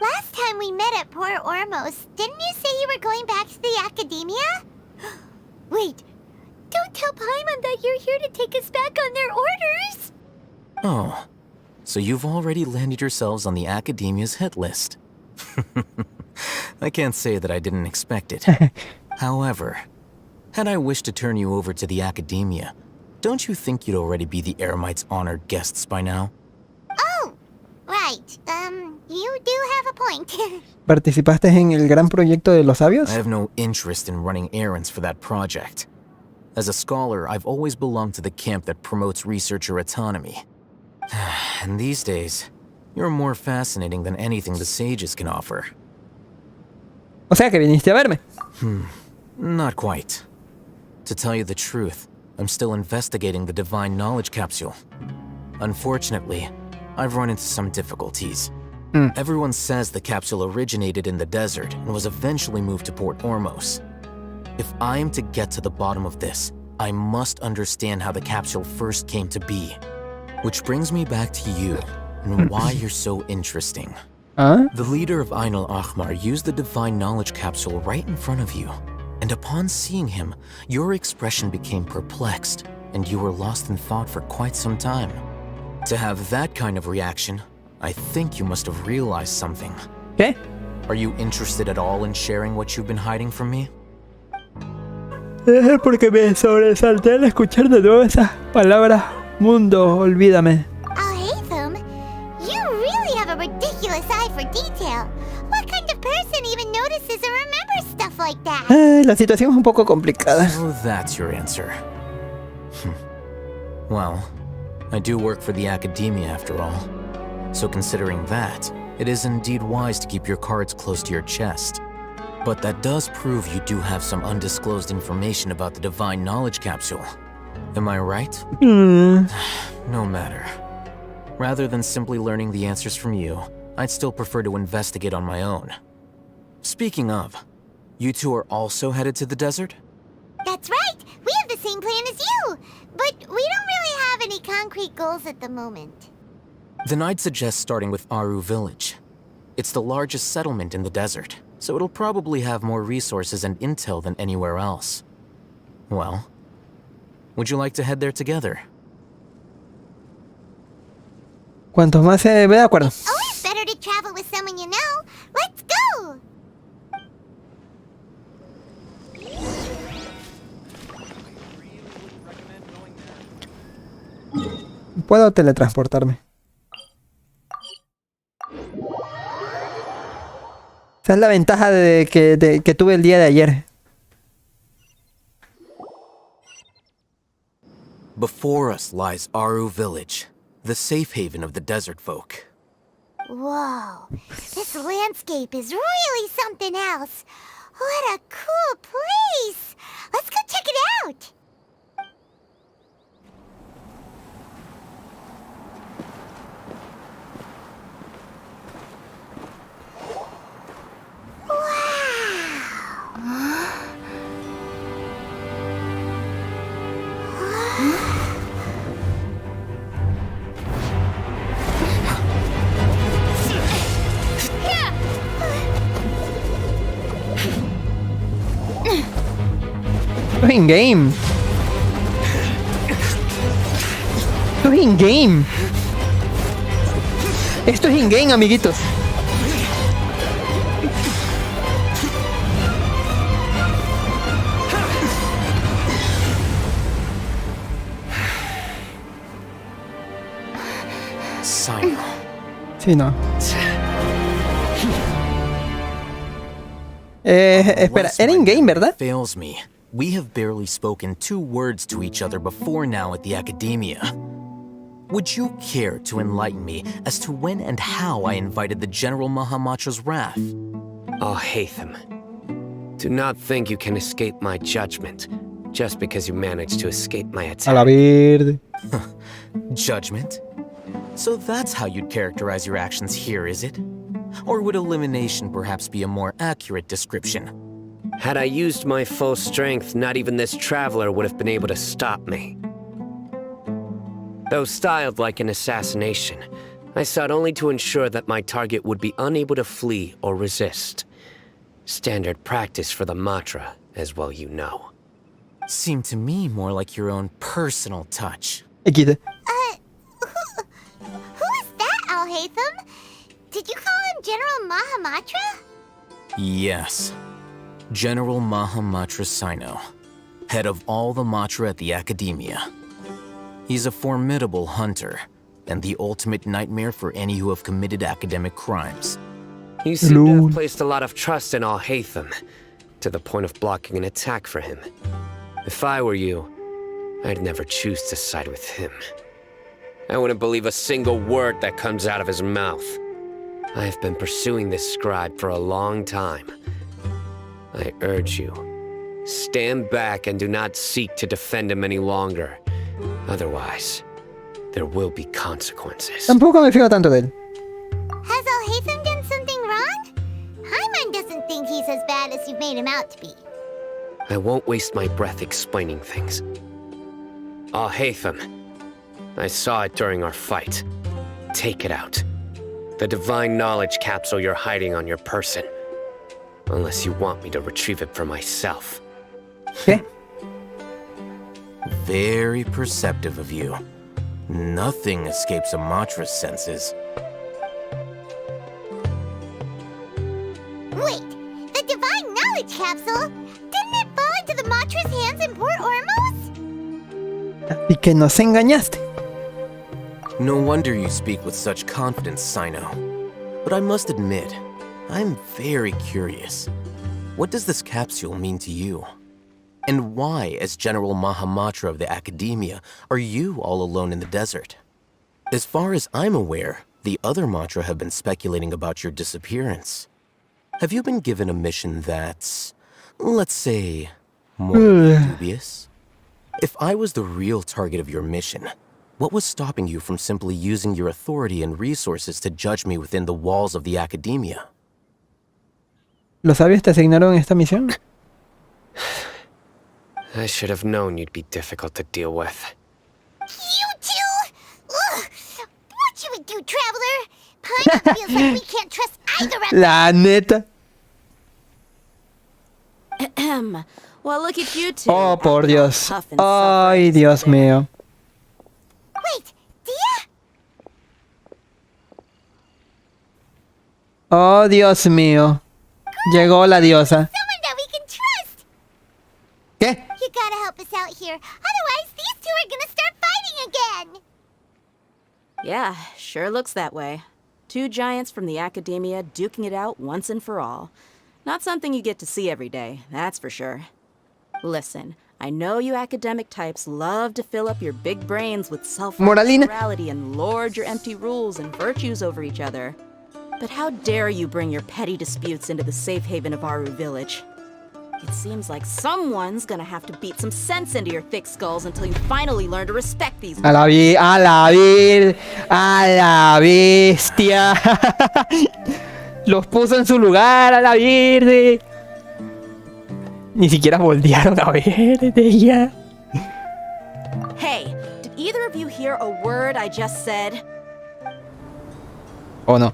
Last time we met at Port Ormos, didn't you say you were going back to the academia? Wait, don't tell Paimon that you're here to take us back on their orders. Oh, so you've already landed yourselves on the academia's hit list. I can't say that I didn't expect it. However, had I wished to turn you over to the academia, don't you think you'd already be the Eremites' honored guests by now? Oh, right. You do have a point. ¿Participaste en el gran proyecto de los sabios? I have no interest in running errands for that project. As a scholar, I've always belonged to the camp that promotes researcher autonomy. And these days, you're more fascinating than anything the sages can offer. O sea que viniste a verme. Not quite. To tell you the truth, I'm still investigating the Divine Knowledge Capsule. Unfortunately, I've run into some difficulties. Everyone says the capsule originated in the desert and was eventually moved to Port Ormos. If I am to get to the bottom of this, I must understand how the capsule first came to be. Which brings me back to you, and why you're so interesting. The leader of Ainul Ahmar used the Divine Knowledge Capsule right in front of you, and upon seeing him, your expression became perplexed, and you were lost in thought for quite some time. To have that kind of reaction, I think you must have realized something. ¿Qué? Are you interested at all in sharing what you've been hiding from me? Porque me sobresalté al escuchar de nuevo esas palabras. Mundo, olvídame. Alhaitham, you really have a ridiculous eye for detail. What kind of person even notices or remembers stuff like that? La situación es un poco complicada. So that's your answer. Well, I do work for the academia after all. So considering that, it is indeed wise to keep your cards close to your chest. But that does prove you do have some undisclosed information about the Divine Knowledge Capsule. Am I right? No matter. Rather than simply learning the answers from you, I'd still prefer to investigate on my own. Speaking of, you two are also headed to the desert? That's right! We have the same plan as you! But we don't really have any concrete goals at the moment. Then I'd suggest starting with Aru Village. It's the largest settlement in the desert, so it'll probably have more resources and intel than anywhere else. Well, would you like to head there together? Cuanto más se ve de acuerdo. Always better to travel with someone you know. Let's go! Puedo teletransportarme. Esa es la ventaja que tuve el día de ayer. Before us lies Aru Village, the safe haven of the desert folk. Whoa, this landscape is really something else. What a cool place! Let's go check it out! Esto es in-game. Esto es in-game. Esto es in-game, amiguitos. Sí, no. Espera, era in-game, ¿verdad? Fails me. We have barely spoken 2 words to each other before now at the Academia. Would you care to enlighten me as to when and how I invited the General Mahamatra's wrath? Oh, Haytham. Do not think you can escape my judgment just because you managed to escape my attack. A la verde. Judgment? So that's how you'd characterize your actions here, is it? Or would elimination perhaps be a more accurate description? Had I used my full strength, not even this traveler would have been able to stop me. Though styled like an assassination, I sought only to ensure that my target would be unable to flee or resist. Standard practice for the Matra, as well you know. Seemed to me more like your own personal touch. XD. Who is that, Alhaitham? Did you call him General Mahamatra? Yes. General Mahamatra Sino, head of all the Matra at the Academia. He's a formidable hunter, and the ultimate nightmare for any who have committed academic crimes. You seem to have placed a lot of trust in Alhaitham, to the point of blocking an attack for him. If I were you, I'd never choose to side with him. I wouldn't believe a single word that comes out of his mouth. I have been pursuing this scribe for a long time. I urge you, stand back and do not seek to defend him any longer. Otherwise, there will be consequences. Tampoco me fío tanto de él. Has Alhaitham done something wrong? Hyman doesn't think he's as bad as you've made him out to be. I won't waste my breath explaining things. Alhaitham, I saw it during our fight. Take it out. The divine knowledge capsule you're hiding on your person. Unless you want me to retrieve it for myself. ¿Qué? Very perceptive of you. Nothing escapes a Matra's senses. Wait, the divine knowledge capsule? Didn't it fall into the Matra's hands in Port Ormos? Así que nos engañaste. No wonder you speak with such confidence, Sino. But I must admit, I'm very curious. What does this capsule mean to you? And why, as General Mahamatra of the Academia, are you all alone in the desert? As far as I'm aware, the other Matra have been speculating about your disappearance. Have you been given a mission that's, let's say, more dubious? If I was the real target of your mission, what was stopping you from simply using your authority and resources to judge me within the walls of the Academia? ¿Los sabios te asignaron esta misión? I should have known you'd be difficult to deal with. You two? Ugh. What should we do, traveler? Paimon feels like we can't trust either of them. La neta. Well, look at you two. Oh, por Dios. Ay, Dios mío. Wait, Dia? Oh, Dios mío. Llegó la diosa. Someone that we can trust. ¿Qué? You gotta help us out here. Otherwise, these two are gonna start fighting again. Yeah, sure looks that way. 2 giants from the Academia duking it out once and for all. Not something you get to see every day, that's for sure. Listen, I know you academic types love to fill up your big brains with self-morality and lord your empty rules and virtues over each other. But how dare you bring your petty disputes into the safe haven of Aru Village? It seems like someone's gonna have to beat some sense into your thick skulls until you finally learn to respect these. A la bestia. Los puso en su lugar a la verde. Ni siquiera voltearon a verde ya. Hey, did either of you hear a word I just said? Oh no.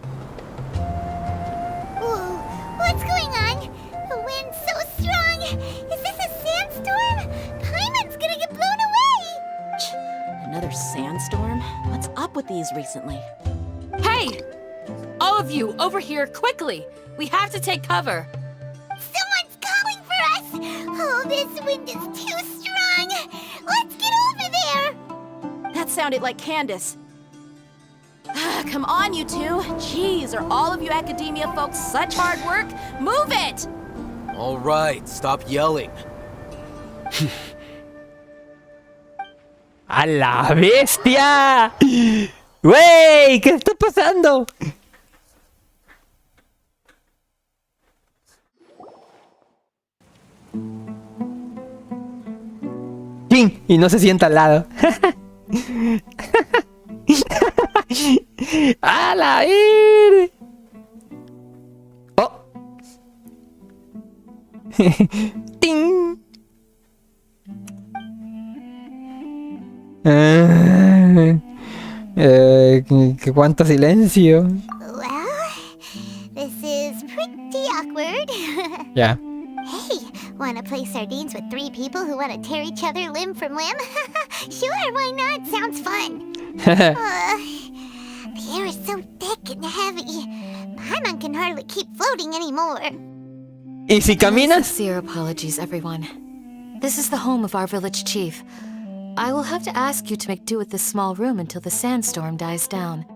Whoa, what's going on? The wind's so strong. Is this a sandstorm? Paimon's gonna get blown away. Another sandstorm? What's up with these recently? Hey! All of you, over here, quickly! We have to take cover. Someone's calling for us. Oh, this wind is too strong. Let's get over there. That sounded like Candace. Come on, you two. Jeez, are all of you academia folks such hard work? Move it! All right, stop yelling. ¡A la bestia! ¡Wey! ¿Qué está pasando? ¡Chin! Y no se sienta al lado. ¡A la ir! ¡Oh! ¡Ting! ¿Cuánto silencio? Well, this is pretty awkward. Ya. Hey, wanna play sardines with 3 people who wanna tear each other limb from limb? Sure, why not? Sounds fun. The air is so thick and heavy. Paimon can hardly keep floating anymore. ¿Y si caminas? Sincere apologies, everyone. This is the home of our village chief. I will have to ask you to make do with this small room until the sandstorm dies down.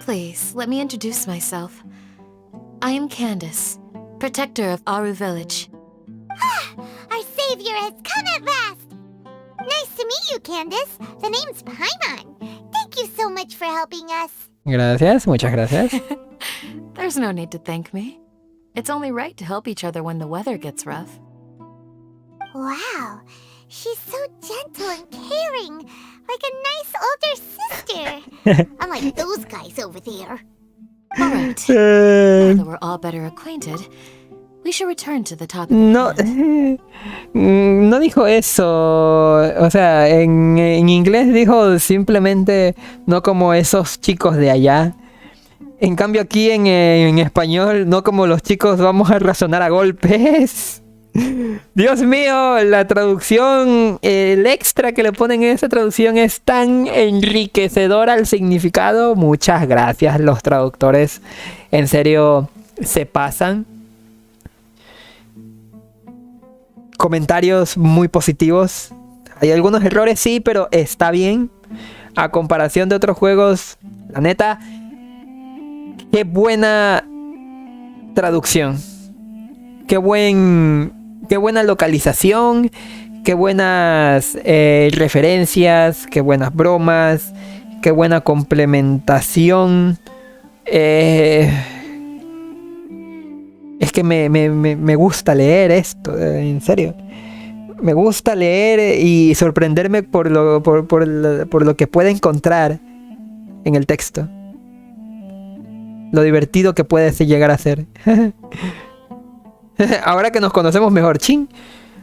Please, let me introduce myself. I am Candace, protector of Aru Village. Our savior has come at last! Nice to meet you, Candace. The name's Paimon. Thank you so much for helping us. Gracias, muchas gracias. There's no need to thank me. It's only right to help each other when the weather gets rough. Wow, she's so gentle and caring, like a nice older sister. Unlike those guys over there. Alright, now that we're all better acquainted, we should return to the topic. No, no dijo eso. O sea, en inglés dijo simplemente no como esos chicos de allá. En cambio aquí en español, no como los chicos vamos a razonar a golpes. Dios mío, la traducción, el extra que le ponen en esa traducción es tan enriquecedora al significado. Muchas gracias, los traductores. En serio, se pasan. Comentarios muy positivos. Hay algunos errores, sí, pero está bien. A comparación de otros juegos, la neta, qué buena traducción. Qué buena localización, qué buenas referencias, qué buenas bromas, qué buena complementación. Es que me gusta leer esto, en serio. Me gusta leer y sorprenderme por lo que puede encontrar en el texto. Lo divertido que puede llegar a ser. Ahora que nos conocemos mejor, chin,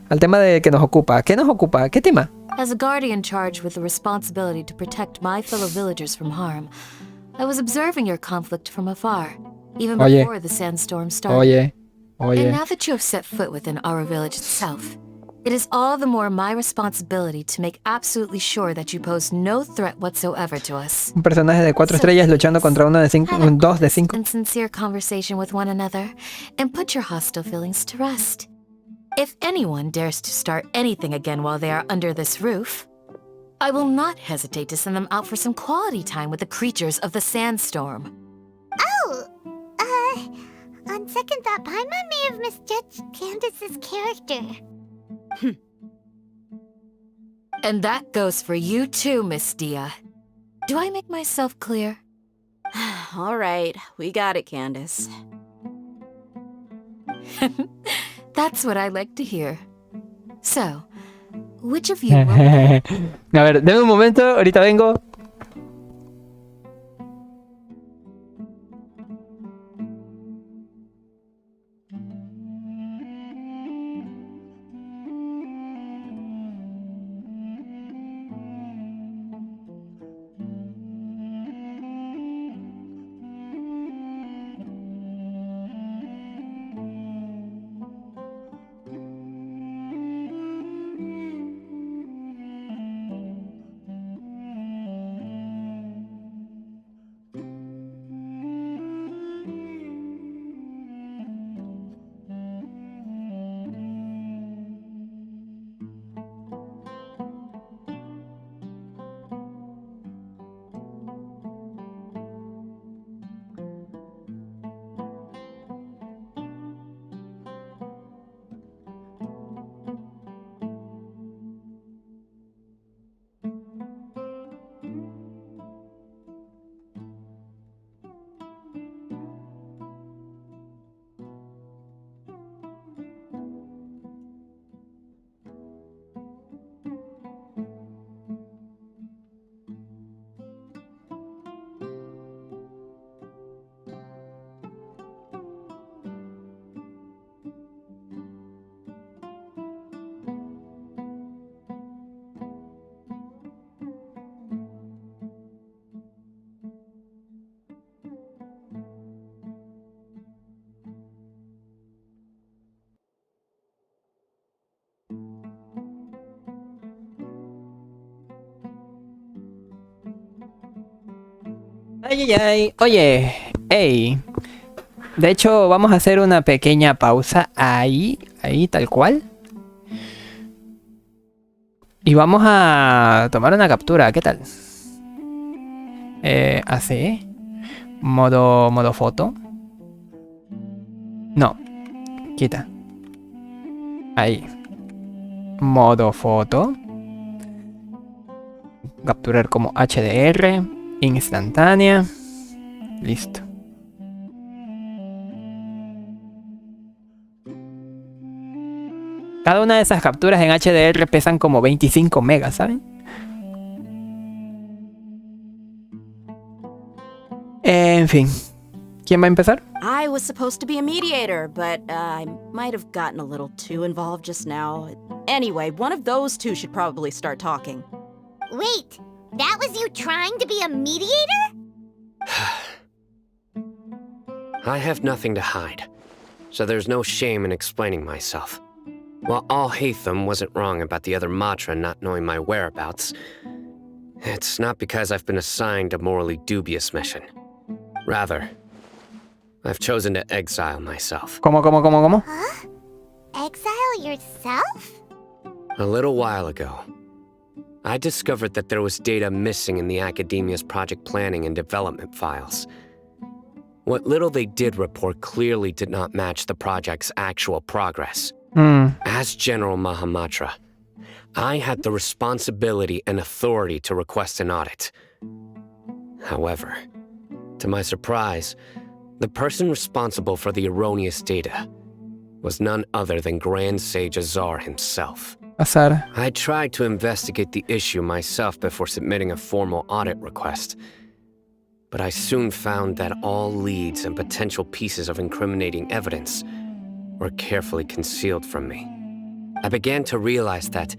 al tema de que nos ocupa. ¿Qué nos ocupa? ¿Qué tema? As a guardian charged with the responsibility to protect my fellow villagers from harm, I was observing your conflict from afar, even before the sandstorm started. And now that you have set foot within our village itself, it is all the more my responsibility to make absolutely sure that you pose no threat whatsoever to us. Un personaje de 4 estrellas luchando contra uno de 5, 2 de 5. And sincere conversation with one another, and put your hostile feelings to rest. If anyone dares to start anything again while they are under this roof, I will not hesitate to send them out for some quality time with the creatures of the sandstorm. Oh, on second thought, Paimon may have misjudged Candace's character. And that goes for you too, Miss Dia. Do I make myself clear? All right, we got it, Candace. That's what I like to hear. So, which of you will... A ver, denme un momento, ahorita vengo. Ay, ay, ay. Oye, hey. De hecho, vamos a hacer una pequeña pausa ahí, tal cual. Y vamos a tomar una captura, ¿qué tal? Así. Modo foto. No. Quita. Ahí. Modo foto. Capturar como HDR. Instantánea. Listo. Cada una de esas capturas en HDR pesan como 25 megas, ¿saben? En fin. ¿Quién va a empezar? I was supposed to be a mediator, but I might have gotten a little too involved just now. Anyway, one of those two should probably start talking. Wait, that was you trying to be a mediator? I have nothing to hide, so there's no shame in explaining myself. While Al-Haytham wasn't wrong about the other Matra not knowing my whereabouts, it's not because I've been assigned a morally dubious mission. Rather, I've chosen to exile myself. ¿Cómo? Huh? Exile yourself? A little while ago, I discovered that there was data missing in the Academia's project planning and development files. What little they did report clearly did not match the project's actual progress. As General Mahamatra, I had the responsibility and authority to request an audit. However, to my surprise, the person responsible for the erroneous data was none other than Grand Sage Azar himself. Azar. I tried to investigate the issue myself before submitting a formal audit request, but I soon found that all leads and potential pieces of incriminating evidence were carefully concealed from me. I began to realize that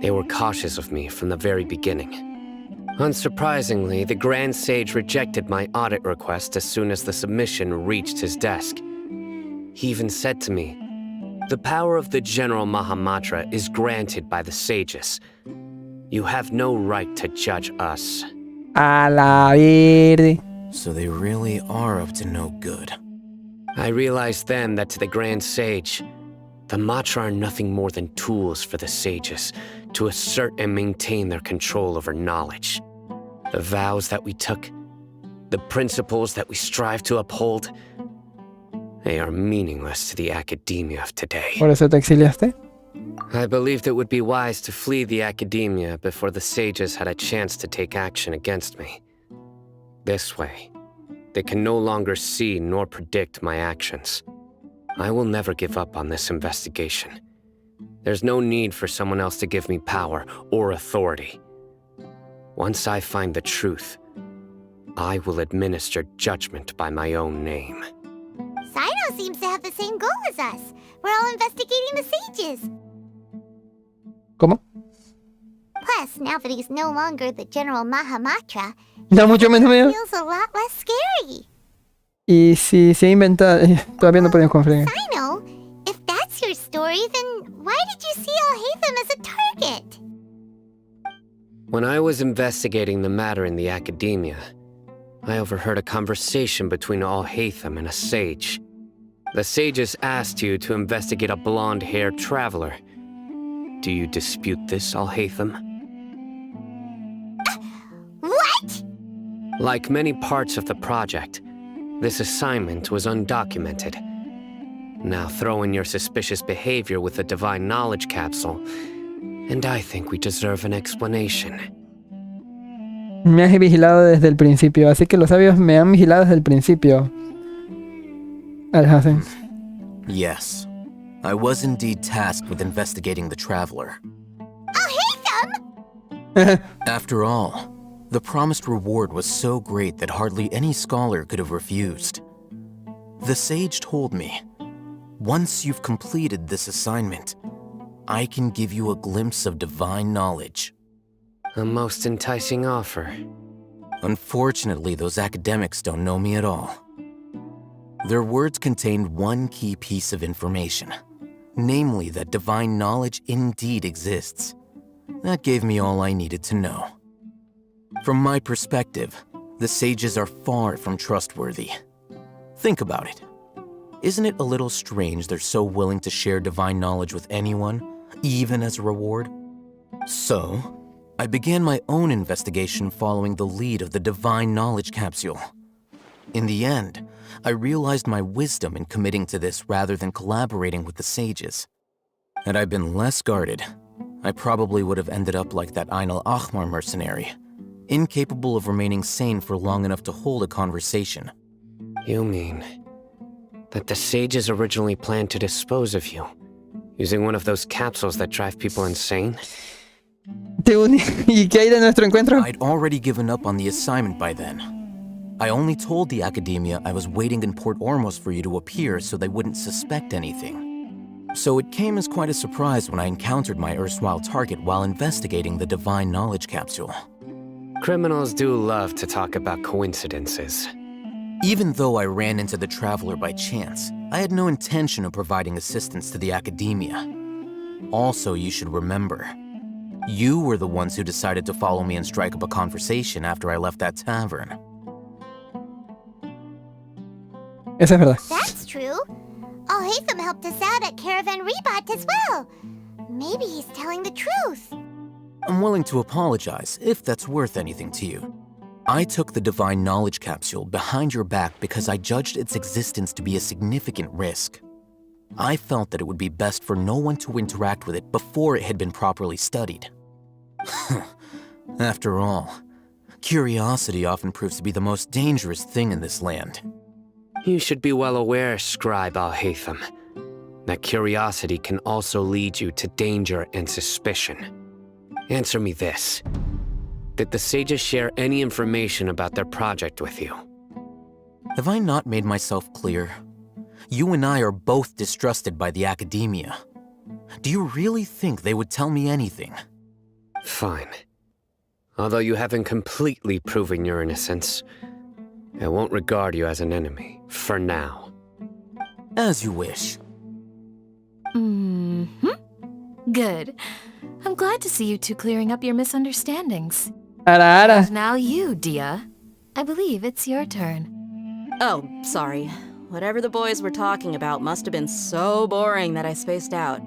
they were cautious of me from the very beginning. Unsurprisingly, the Grand Sage rejected my audit request as soon as the submission reached his desk. He even said to me, "The power of the General Mahamatra is granted by the sages. You have no right to judge us." A la verde. So they really are up to no good. I realized then that to the Grand Sage, the Matra are nothing more than tools for the sages to assert and maintain their control over knowledge. The vows that we took, the principles that we strive to uphold, they are meaningless to the academia of today. ¿Por eso te exiliaste? I believed it would be wise to flee the academia before the sages had a chance to take action against me. This way, they can no longer see nor predict my actions. I will never give up on this investigation. There's no need for someone else to give me power or authority. Once I find the truth, I will administer judgment by my own name. Sino seems to have the same goal as us. We're all investigating the sages. ¿Cómo? Plus, now that he's no longer the General Mahamatra, Da mucho menos miedo. feels a lot less scary. Y si se inventa, todavía no podemos confiar. Sino, if that's your story, then why did you see Al-Haytham as a target? When I was investigating the matter in the academia, I overheard a conversation between Al-Haytham and a sage. The sages asked you to investigate a blonde-haired traveler. Do you dispute this, Al-Haytham? What? Like many parts of the project, this assignment was undocumented. Now throw in your suspicious behavior with the Divine Knowledge Capsule, and I think we deserve an explanation. Me has vigilado desde el principio, así que los sabios me han vigilado desde el principio. Al-Hassan. Yes. I was indeed tasked with investigating the traveler. Al-Haytham! After all, the promised reward was so great that hardly any scholar could have refused. The sage told me, once you've completed this assignment, I can give you a glimpse of divine knowledge. A most enticing offer. Unfortunately, those academics don't know me at all. Their words contained one key piece of information, namely that divine knowledge indeed exists. That gave me all I needed to know. From my perspective, The sages are far from trustworthy. Think about it. Isn't it a little strange they're so willing to share divine knowledge with anyone, even as a reward? So, I began my own investigation following the lead of the divine knowledge capsule. In the end, I realized my wisdom in committing to this rather than collaborating with the sages. Had I been less guarded, I probably would have ended up like that Ain al-Ahmar mercenary, incapable of remaining sane for long enough to hold a conversation. You mean that the sages originally planned to dispose of you, using one of those capsules that drive people insane? ¿Y qué hay de nuestro encuentro? I'd already given up on the assignment by then. I only told the academia I was waiting in Port Ormos for you to appear so they wouldn't suspect anything. So it came as quite a surprise when I encountered my erstwhile target while investigating the divine knowledge capsule. Criminals do love to talk about coincidences. Even though I ran into the Traveler by chance, I had no intention of providing assistance to the academia. Also, you should remember, you were the ones who decided to follow me and strike up a conversation after I left that tavern. Eso es verdad. That's true. Al-Haytham helped us out at Caravan Rebat as well. Maybe he's telling the truth. I'm willing to apologize if that's worth anything to you. I took the divine knowledge capsule behind your back because I judged its existence to be a significant risk. I felt that it would be best for no one to interact with it before it had been properly studied. After all, curiosity often proves to be the most dangerous thing in this land. You should be well aware, Scribe Al-Haytham, that curiosity can also lead you to danger and suspicion. Answer me this. Did the sages share any information about their project with you? Have I not made myself clear? You and I are both distrusted by the academia. Do you really think they would tell me anything? Fine. Although you haven't completely proven your innocence, I won't regard you as an enemy, for now. As you wish. Good. I'm glad to see you two clearing up your misunderstandings. Ara. Now you, Dia. I believe it's your turn. Oh, sorry. Whatever the boys were talking about must have been so boring that I spaced out.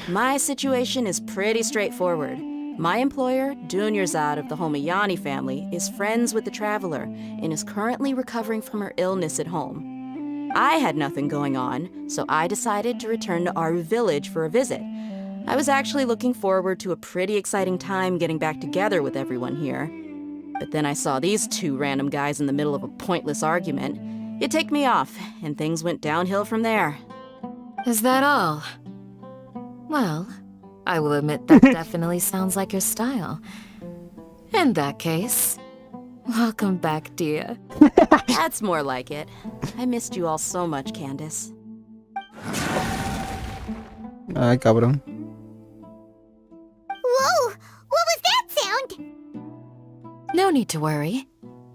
My situation is pretty straightforward. My employer, Dunyarzad of the Homayani family, is friends with the Traveler and is currently recovering from her illness at home. I had nothing going on, so I decided to return to Aru village for a visit. I was actually looking forward to a pretty exciting time getting back together with everyone here. But then I saw these two random guys in the middle of a pointless argument. It ticked me off, and things went downhill from there. Is that all? Well, I will admit that definitely sounds like your style. In that case, welcome back, Dia. That's more like it. I missed you all so much, Candace. Ay, cabrón. Whoa! What was that sound? No need to worry.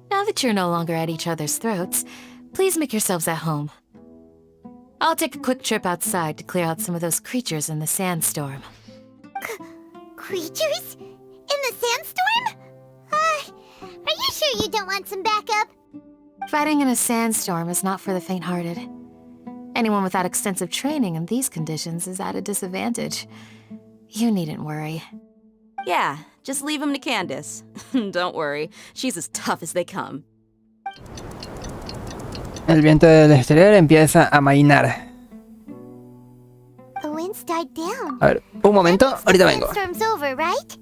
Now that you're no longer at each other's throats, please make yourselves at home. I'll take a quick trip outside to clear out some of those creatures in the sandstorm. Creatures? In the sandstorm? Are you sure you don't want some backup? Fighting in a sandstorm is not for the faint-hearted. Anyone without extensive training in these conditions is at a disadvantage. You needn't worry. Yeah, just leave him to Candace. Don't worry, she's as tough as they come. El viento del exterior empieza a amainar. The winds died down. A ver, un momento, ahorita vengo. Sandstorm's over, right?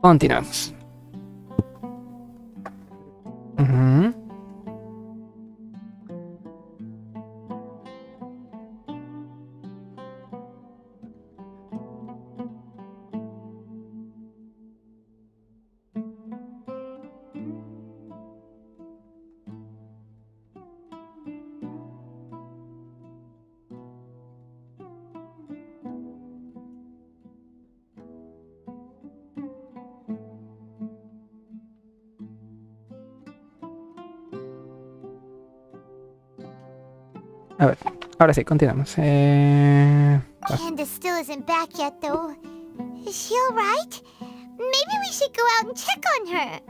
Continuamos. A ver, ahora sí, continuamos. Candace still isn't back yet, though. Is she alright? Maybe we should go out and check on her.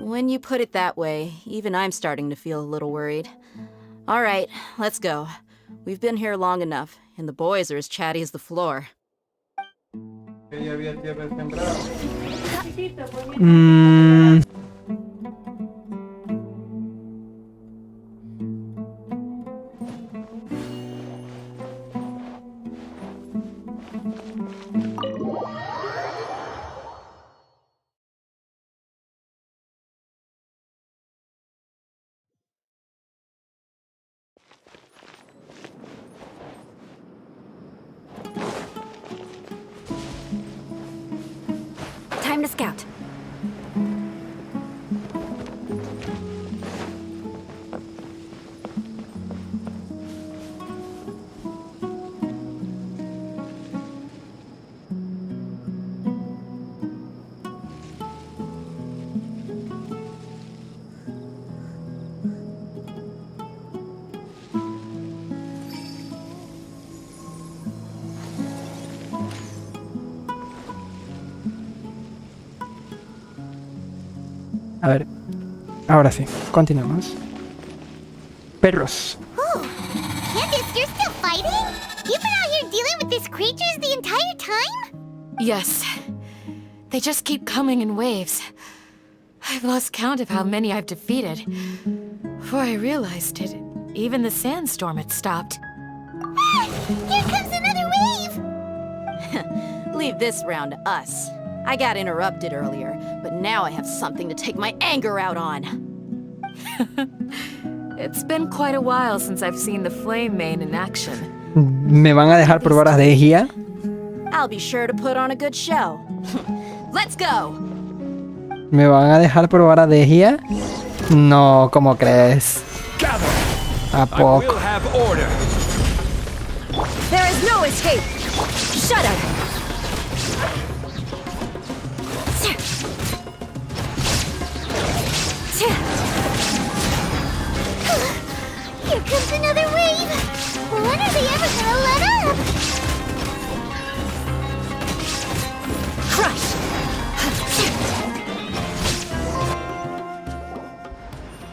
When you put it that way, even I'm starting to feel a little worried. All right, let's go. We've been here long enough, and the boys are as chatty as the floor. Time to scout. A ver, ahora sí, continuamos. Perros. Ooh, Candace, you're still fighting? You've been out here dealing with these creatures the entire time? Yes. They just keep coming in waves. I've lost count of how many I've defeated. Before I realized it, even the sandstorm had stopped. Ah, here comes another wave! Leave this round to us. I got interrupted earlier, but now I have something to take my anger out on. It's been quite a while since I've seen the flame main in action. ¿Me van a dejar probar a Degia? I'll be sure to put on a good show. Let's go! ¿Me van a dejar probar a Degia? No, ¿cómo crees? ¿A poco? There is no escape! Shut up! Here comes another wave! When are they ever gonna let up? Crush!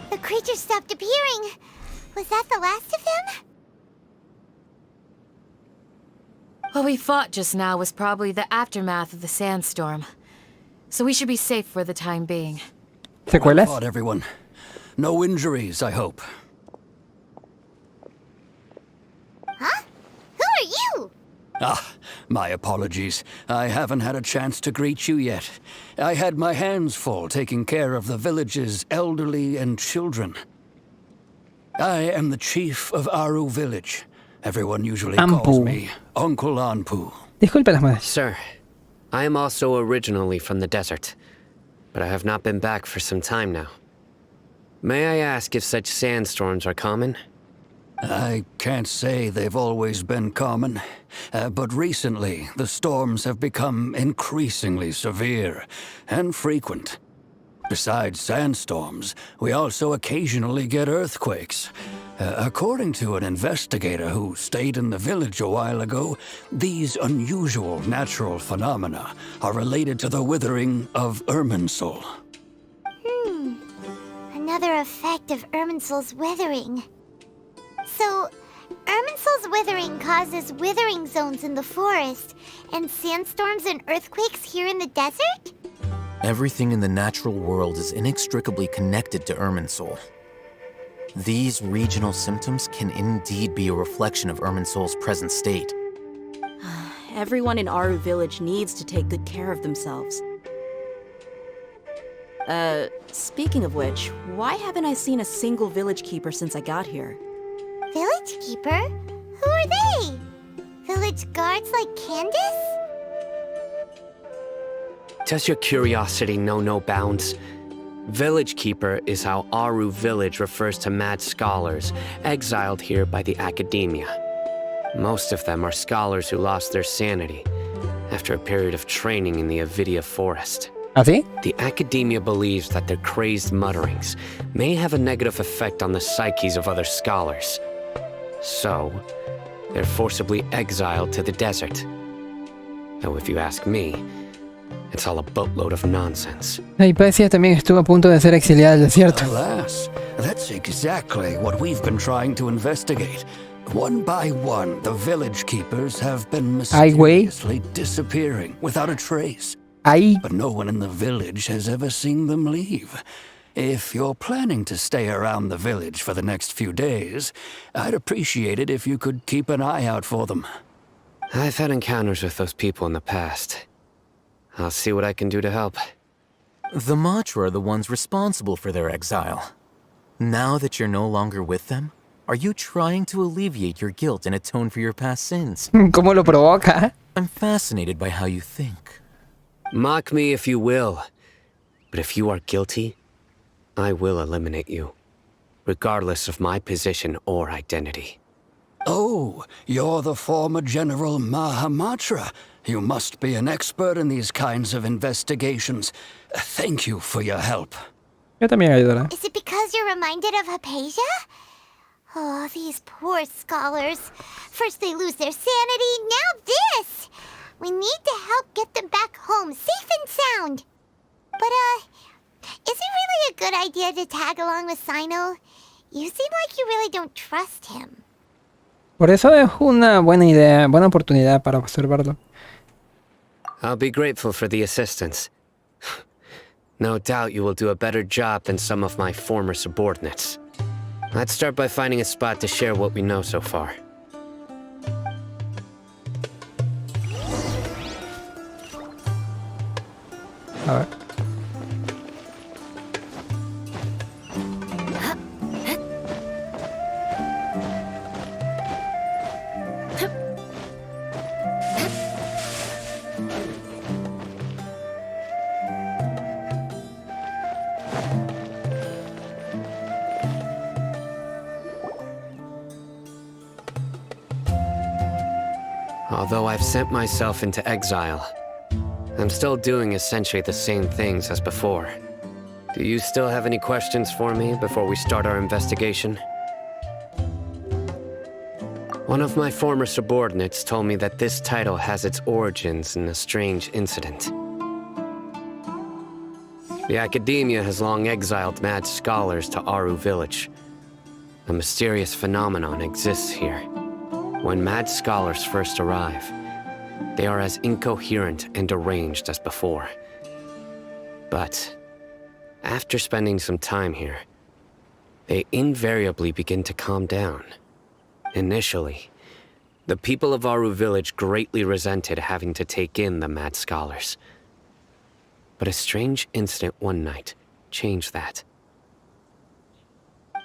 The creatures stopped appearing. Was that the last of them? What we fought just now was probably the aftermath of the sandstorm. So we should be safe for the time being. ¿Secuelas? Well fought, everyone. No injuries, I hope. Huh? Who are you? Ah, my apologies. I haven't had a chance to greet you yet. I had my hands full taking care of the village's elderly and children. I am the chief of Aru village. Everyone usually calls me Uncle Anpu. Disculpe las madres. Sir, I am also originally from the desert, but I have not been back for some time now. May I ask if such sandstorms are common? I can't say they've always been common, but recently the storms have become increasingly severe and frequent. Besides sandstorms, we also occasionally get earthquakes. According to an investigator who stayed in the village a while ago, these unusual natural phenomena are related to the withering of Irminsul. Another effect of Irminsul's withering. So, Irminsul's withering causes withering zones in the forest, and sandstorms and earthquakes here in the desert? Everything in the natural world is inextricably connected to Irminsul. These regional symptoms can indeed be a reflection of Irminsul's present state. Everyone in Aru village needs to take good care of themselves. Speaking of which, why haven't I seen a single village keeper since I got here? Village keeper? Who are they? Village guards like Candace? Does your curiosity know no bounds? Village Keeper is how Aru village refers to mad scholars, exiled here by the academia. Most of them are scholars who lost their sanity after a period of training in the Avidia forest. ¿Así? The academia believes that their crazed mutterings may have a negative effect on the psyches of other scholars. So, they're forcibly exiled to the desert. Though if you ask me, it's all a boatload of nonsense. La Hipatia también estuvo a punto de ser exiliada al desierto. Alas, that's exactly what we've been trying to investigate. One by one, the village keepers have been mysteriously disappearing without a trace. But no one in the village has ever seen them leave. If you're planning to stay around the village for the next few days, I'd appreciate it if you could keep an eye out for them. I've had encounters with those people in the past. I'll see what I can do to help. The Matra are the ones responsible for their exile. Now that you're no longer with them, are you trying to alleviate your guilt and atone for your past sins? ¿Cómo lo provoca? I'm fascinated by how you think. Mock me if you will, but if you are guilty, I will eliminate you, regardless of my position or identity. Oh, you're the former General Mahamatra. You must be an expert in these kinds of investigations. Thank you for your help. Yo también ayudaré. Is it because you're reminded of Hypatia? Oh, these poor scholars. First they lose their sanity, now this! We need to help get them back home, safe and sound. But, is it really a good idea to tag along with Sino? You seem like you really don't trust him. Por eso es una buena idea, buena oportunidad para observarlo. I'll be grateful for the assistance. No doubt you will do a better job than some of my former subordinates. Let's start by finding a spot to share what we know so far. A ver. Although I've sent myself into exile, I'm still doing essentially the same things as before. Do you still have any questions for me before we start our investigation? One of my former subordinates told me that this title has its origins in a strange incident. The Academia has long exiled mad scholars to Aru Village. A mysterious phenomenon exists here. When mad scholars first arrive, they are as incoherent and deranged as before. But after spending some time here, they invariably begin to calm down. Initially, the people of Aru Village greatly resented having to take in the mad scholars. But a strange incident one night changed that.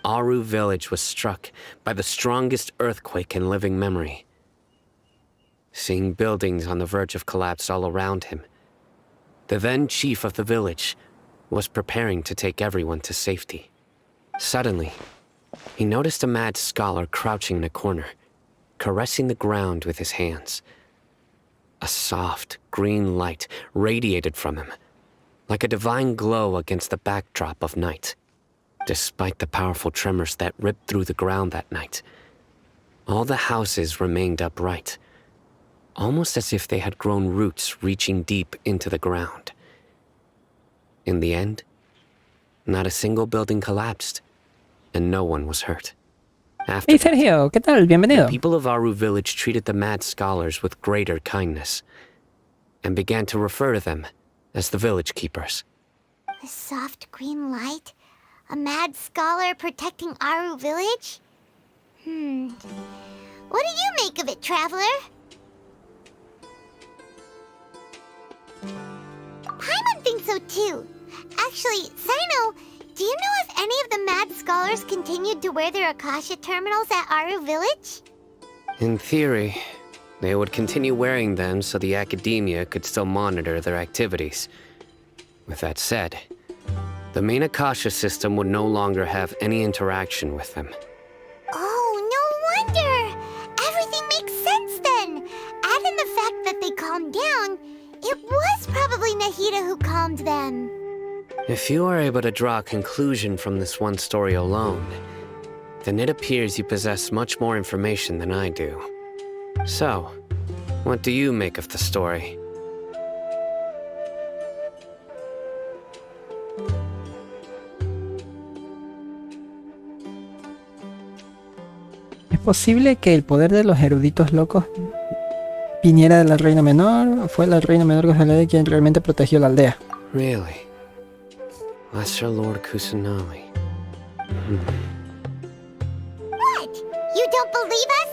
Aru Village was struck by the strongest earthquake in living memory. Seeing buildings on the verge of collapse all around him, the then chief of the village was preparing to take everyone to safety. Suddenly, he noticed a mad scholar crouching in a corner, caressing the ground with his hands. A soft, green light radiated from him, like a divine glow against the backdrop of night. Despite the powerful tremors that ripped through the ground that night, all the houses remained upright, almost as if they had grown roots reaching deep into the ground. In the end, not a single building collapsed, and no one was hurt. After Hey Sergio, ¿qué tal? Bienvenido. the people of Aru Village treated the mad scholars with greater kindness, and began to refer to them as the village keepers. The soft green light? A mad scholar protecting Aru Village? What do you make of it, traveler? Paimon thinks so too. Actually, Sino, do you know if any of the mad scholars continued to wear their Akasha terminals at Aru Village? In theory, they would continue wearing them so the Academia could still monitor their activities. With that said, the main Akasha system would no longer have any interaction with them. Oh, no wonder! Everything makes sense then! Add in the fact that they calmed down, it was probably Nahida who calmed them. If you are able to draw a conclusion from this one story alone, then it appears you possess much more information than I do. So, what do you make of the story? ¿Es posible que el poder de los eruditos locos viniera de la reina menor? ¿Fue la reina menor que se quien realmente protegió la aldea? Really? Lesser Lord Kusanali. What? You don't believe us?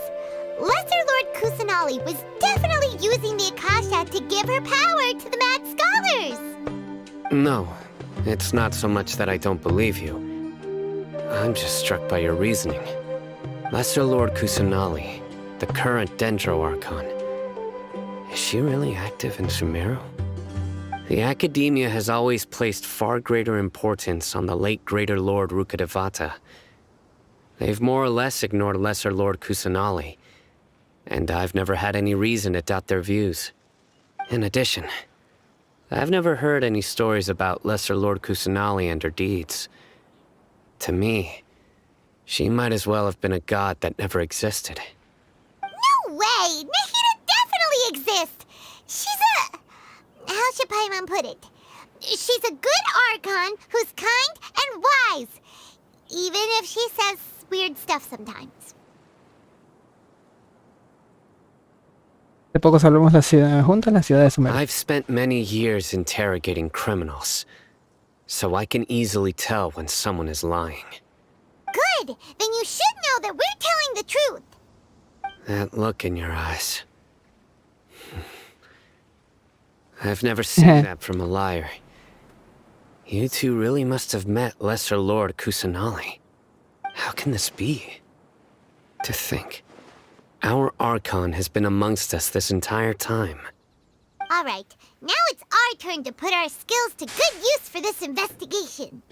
Lesser Lord Kusanali was definitely using the Akasha to give her power to the Mad Scholars! No, it's not so much that I don't believe you. I'm just struck by your reasoning. Lesser Lord Kusanali, the current Dendro Archon. Is she really active in Sumeru? The Academia has always placed far greater importance on the late Greater Lord Rukkhadevata. They've more or less ignored Lesser Lord Kusanali, and I've never had any reason to doubt their views. In addition, I've never heard any stories about Lesser Lord Kusanali and her deeds. To me, she might as well have been a god that never existed. No way! Nahida definitely exists! She's a... how should Paimon put it? She's a good Archon who's kind and wise. Even if she says weird stuff sometimes. De poco salvamos la ciudad juntas, la ciudad de Sumeru. I've spent many years interrogating criminals, so I can easily tell when someone is lying. Good! Then you should know that we're telling the truth. That look in your eyes. I've never seen that from a liar. You two really must have met Lesser Lord Kusanali. How can this be? To think, our Archon has been amongst us this entire time. Alright, now it's our turn to put our skills to good use for this investigation.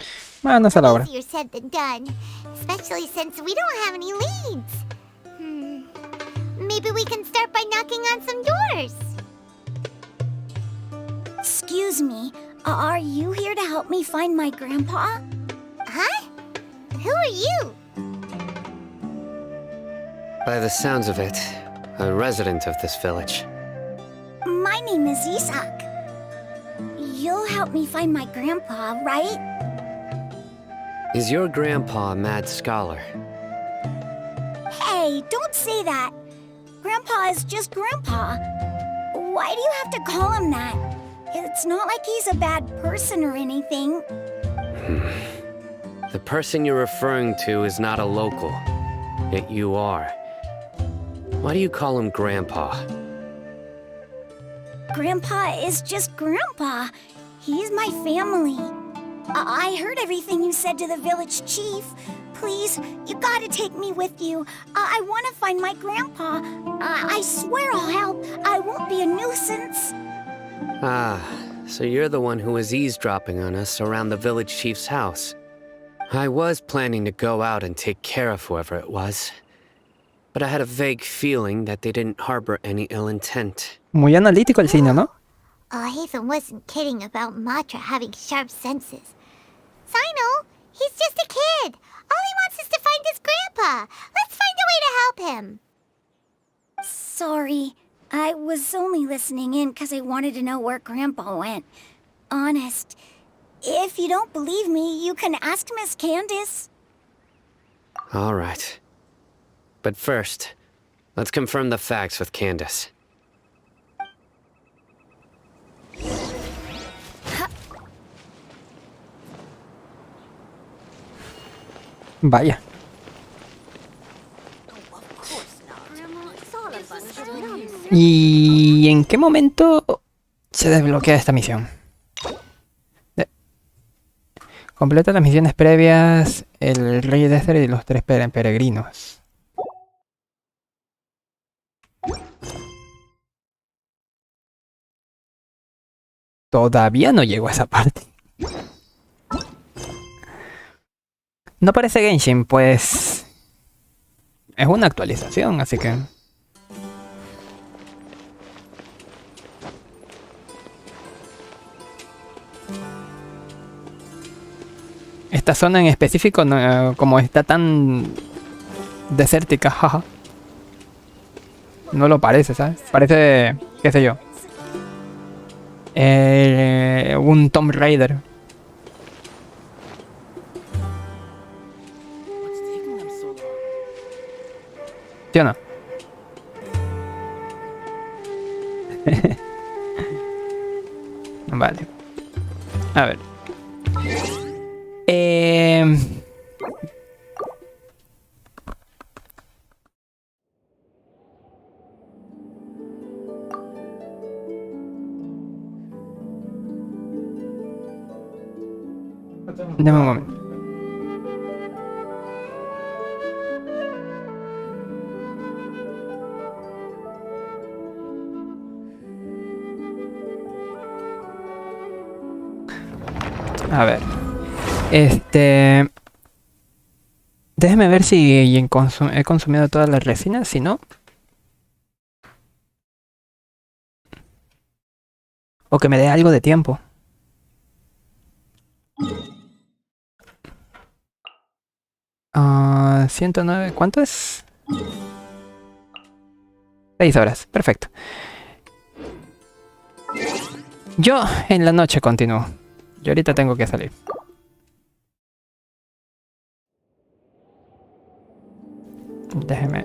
Manos a la obra. Easier said than done, especially since we don't have any leads. Maybe we can start by knocking on some doors. Excuse me, are you here to help me find my grandpa? Huh? Who are you? By the sounds of it, a resident of this village. My name is Isak. You'll help me find my grandpa, right? Is your grandpa a mad scholar? Hey, don't say that. Grandpa is just Grandpa. Why do you have to call him that? It's not like he's a bad person or anything. The person you're referring to is not a local, yet you are. Why do you call him Grandpa? Grandpa is just Grandpa. He's my family. I heard everything you said to the village chief. Please, you gotta take me with you. I want to find my grandpa. I swear I'll help. I won't be a nuisance. Ah, so you're the one who was eavesdropping on us around the village chief's house. I was planning to go out and take care of whoever it was, but I had a vague feeling that they didn't harbor any ill intent. Muy analítico el cine, ¿no? Hatham wasn't kidding about Matra having sharp senses. Sino, he's just a kid. All he wants is to find his grandpa. Let's find a way to help him. Sorry, I was only listening in because I wanted to know where Grandpa went. Honest. If you don't believe me, you can ask Miss Candace. All right. But first, let's confirm the facts with Candace. Vaya. ¿Y en qué momento se desbloquea esta misión? Completa las misiones previas, el rey de Esther y los 3 peregrinos. Todavía no llego a esa parte. No parece Genshin, pues es una actualización, así que... Esta zona en específico, no, como está tan desértica, jaja. No lo parece, ¿sabes? Parece, qué sé yo, un Tomb Raider. ¿Sí o no? Vale. A ver. Dame un momento. A ver. Déjeme ver si he consumido todas las resinas, si no. O que me dé algo de tiempo. Ah, 109, ¿cuánto es? 6 horas, perfecto. Yo en la noche continúo. Yo ahorita tengo que salir. Déjeme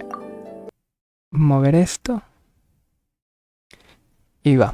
mover esto. Y va.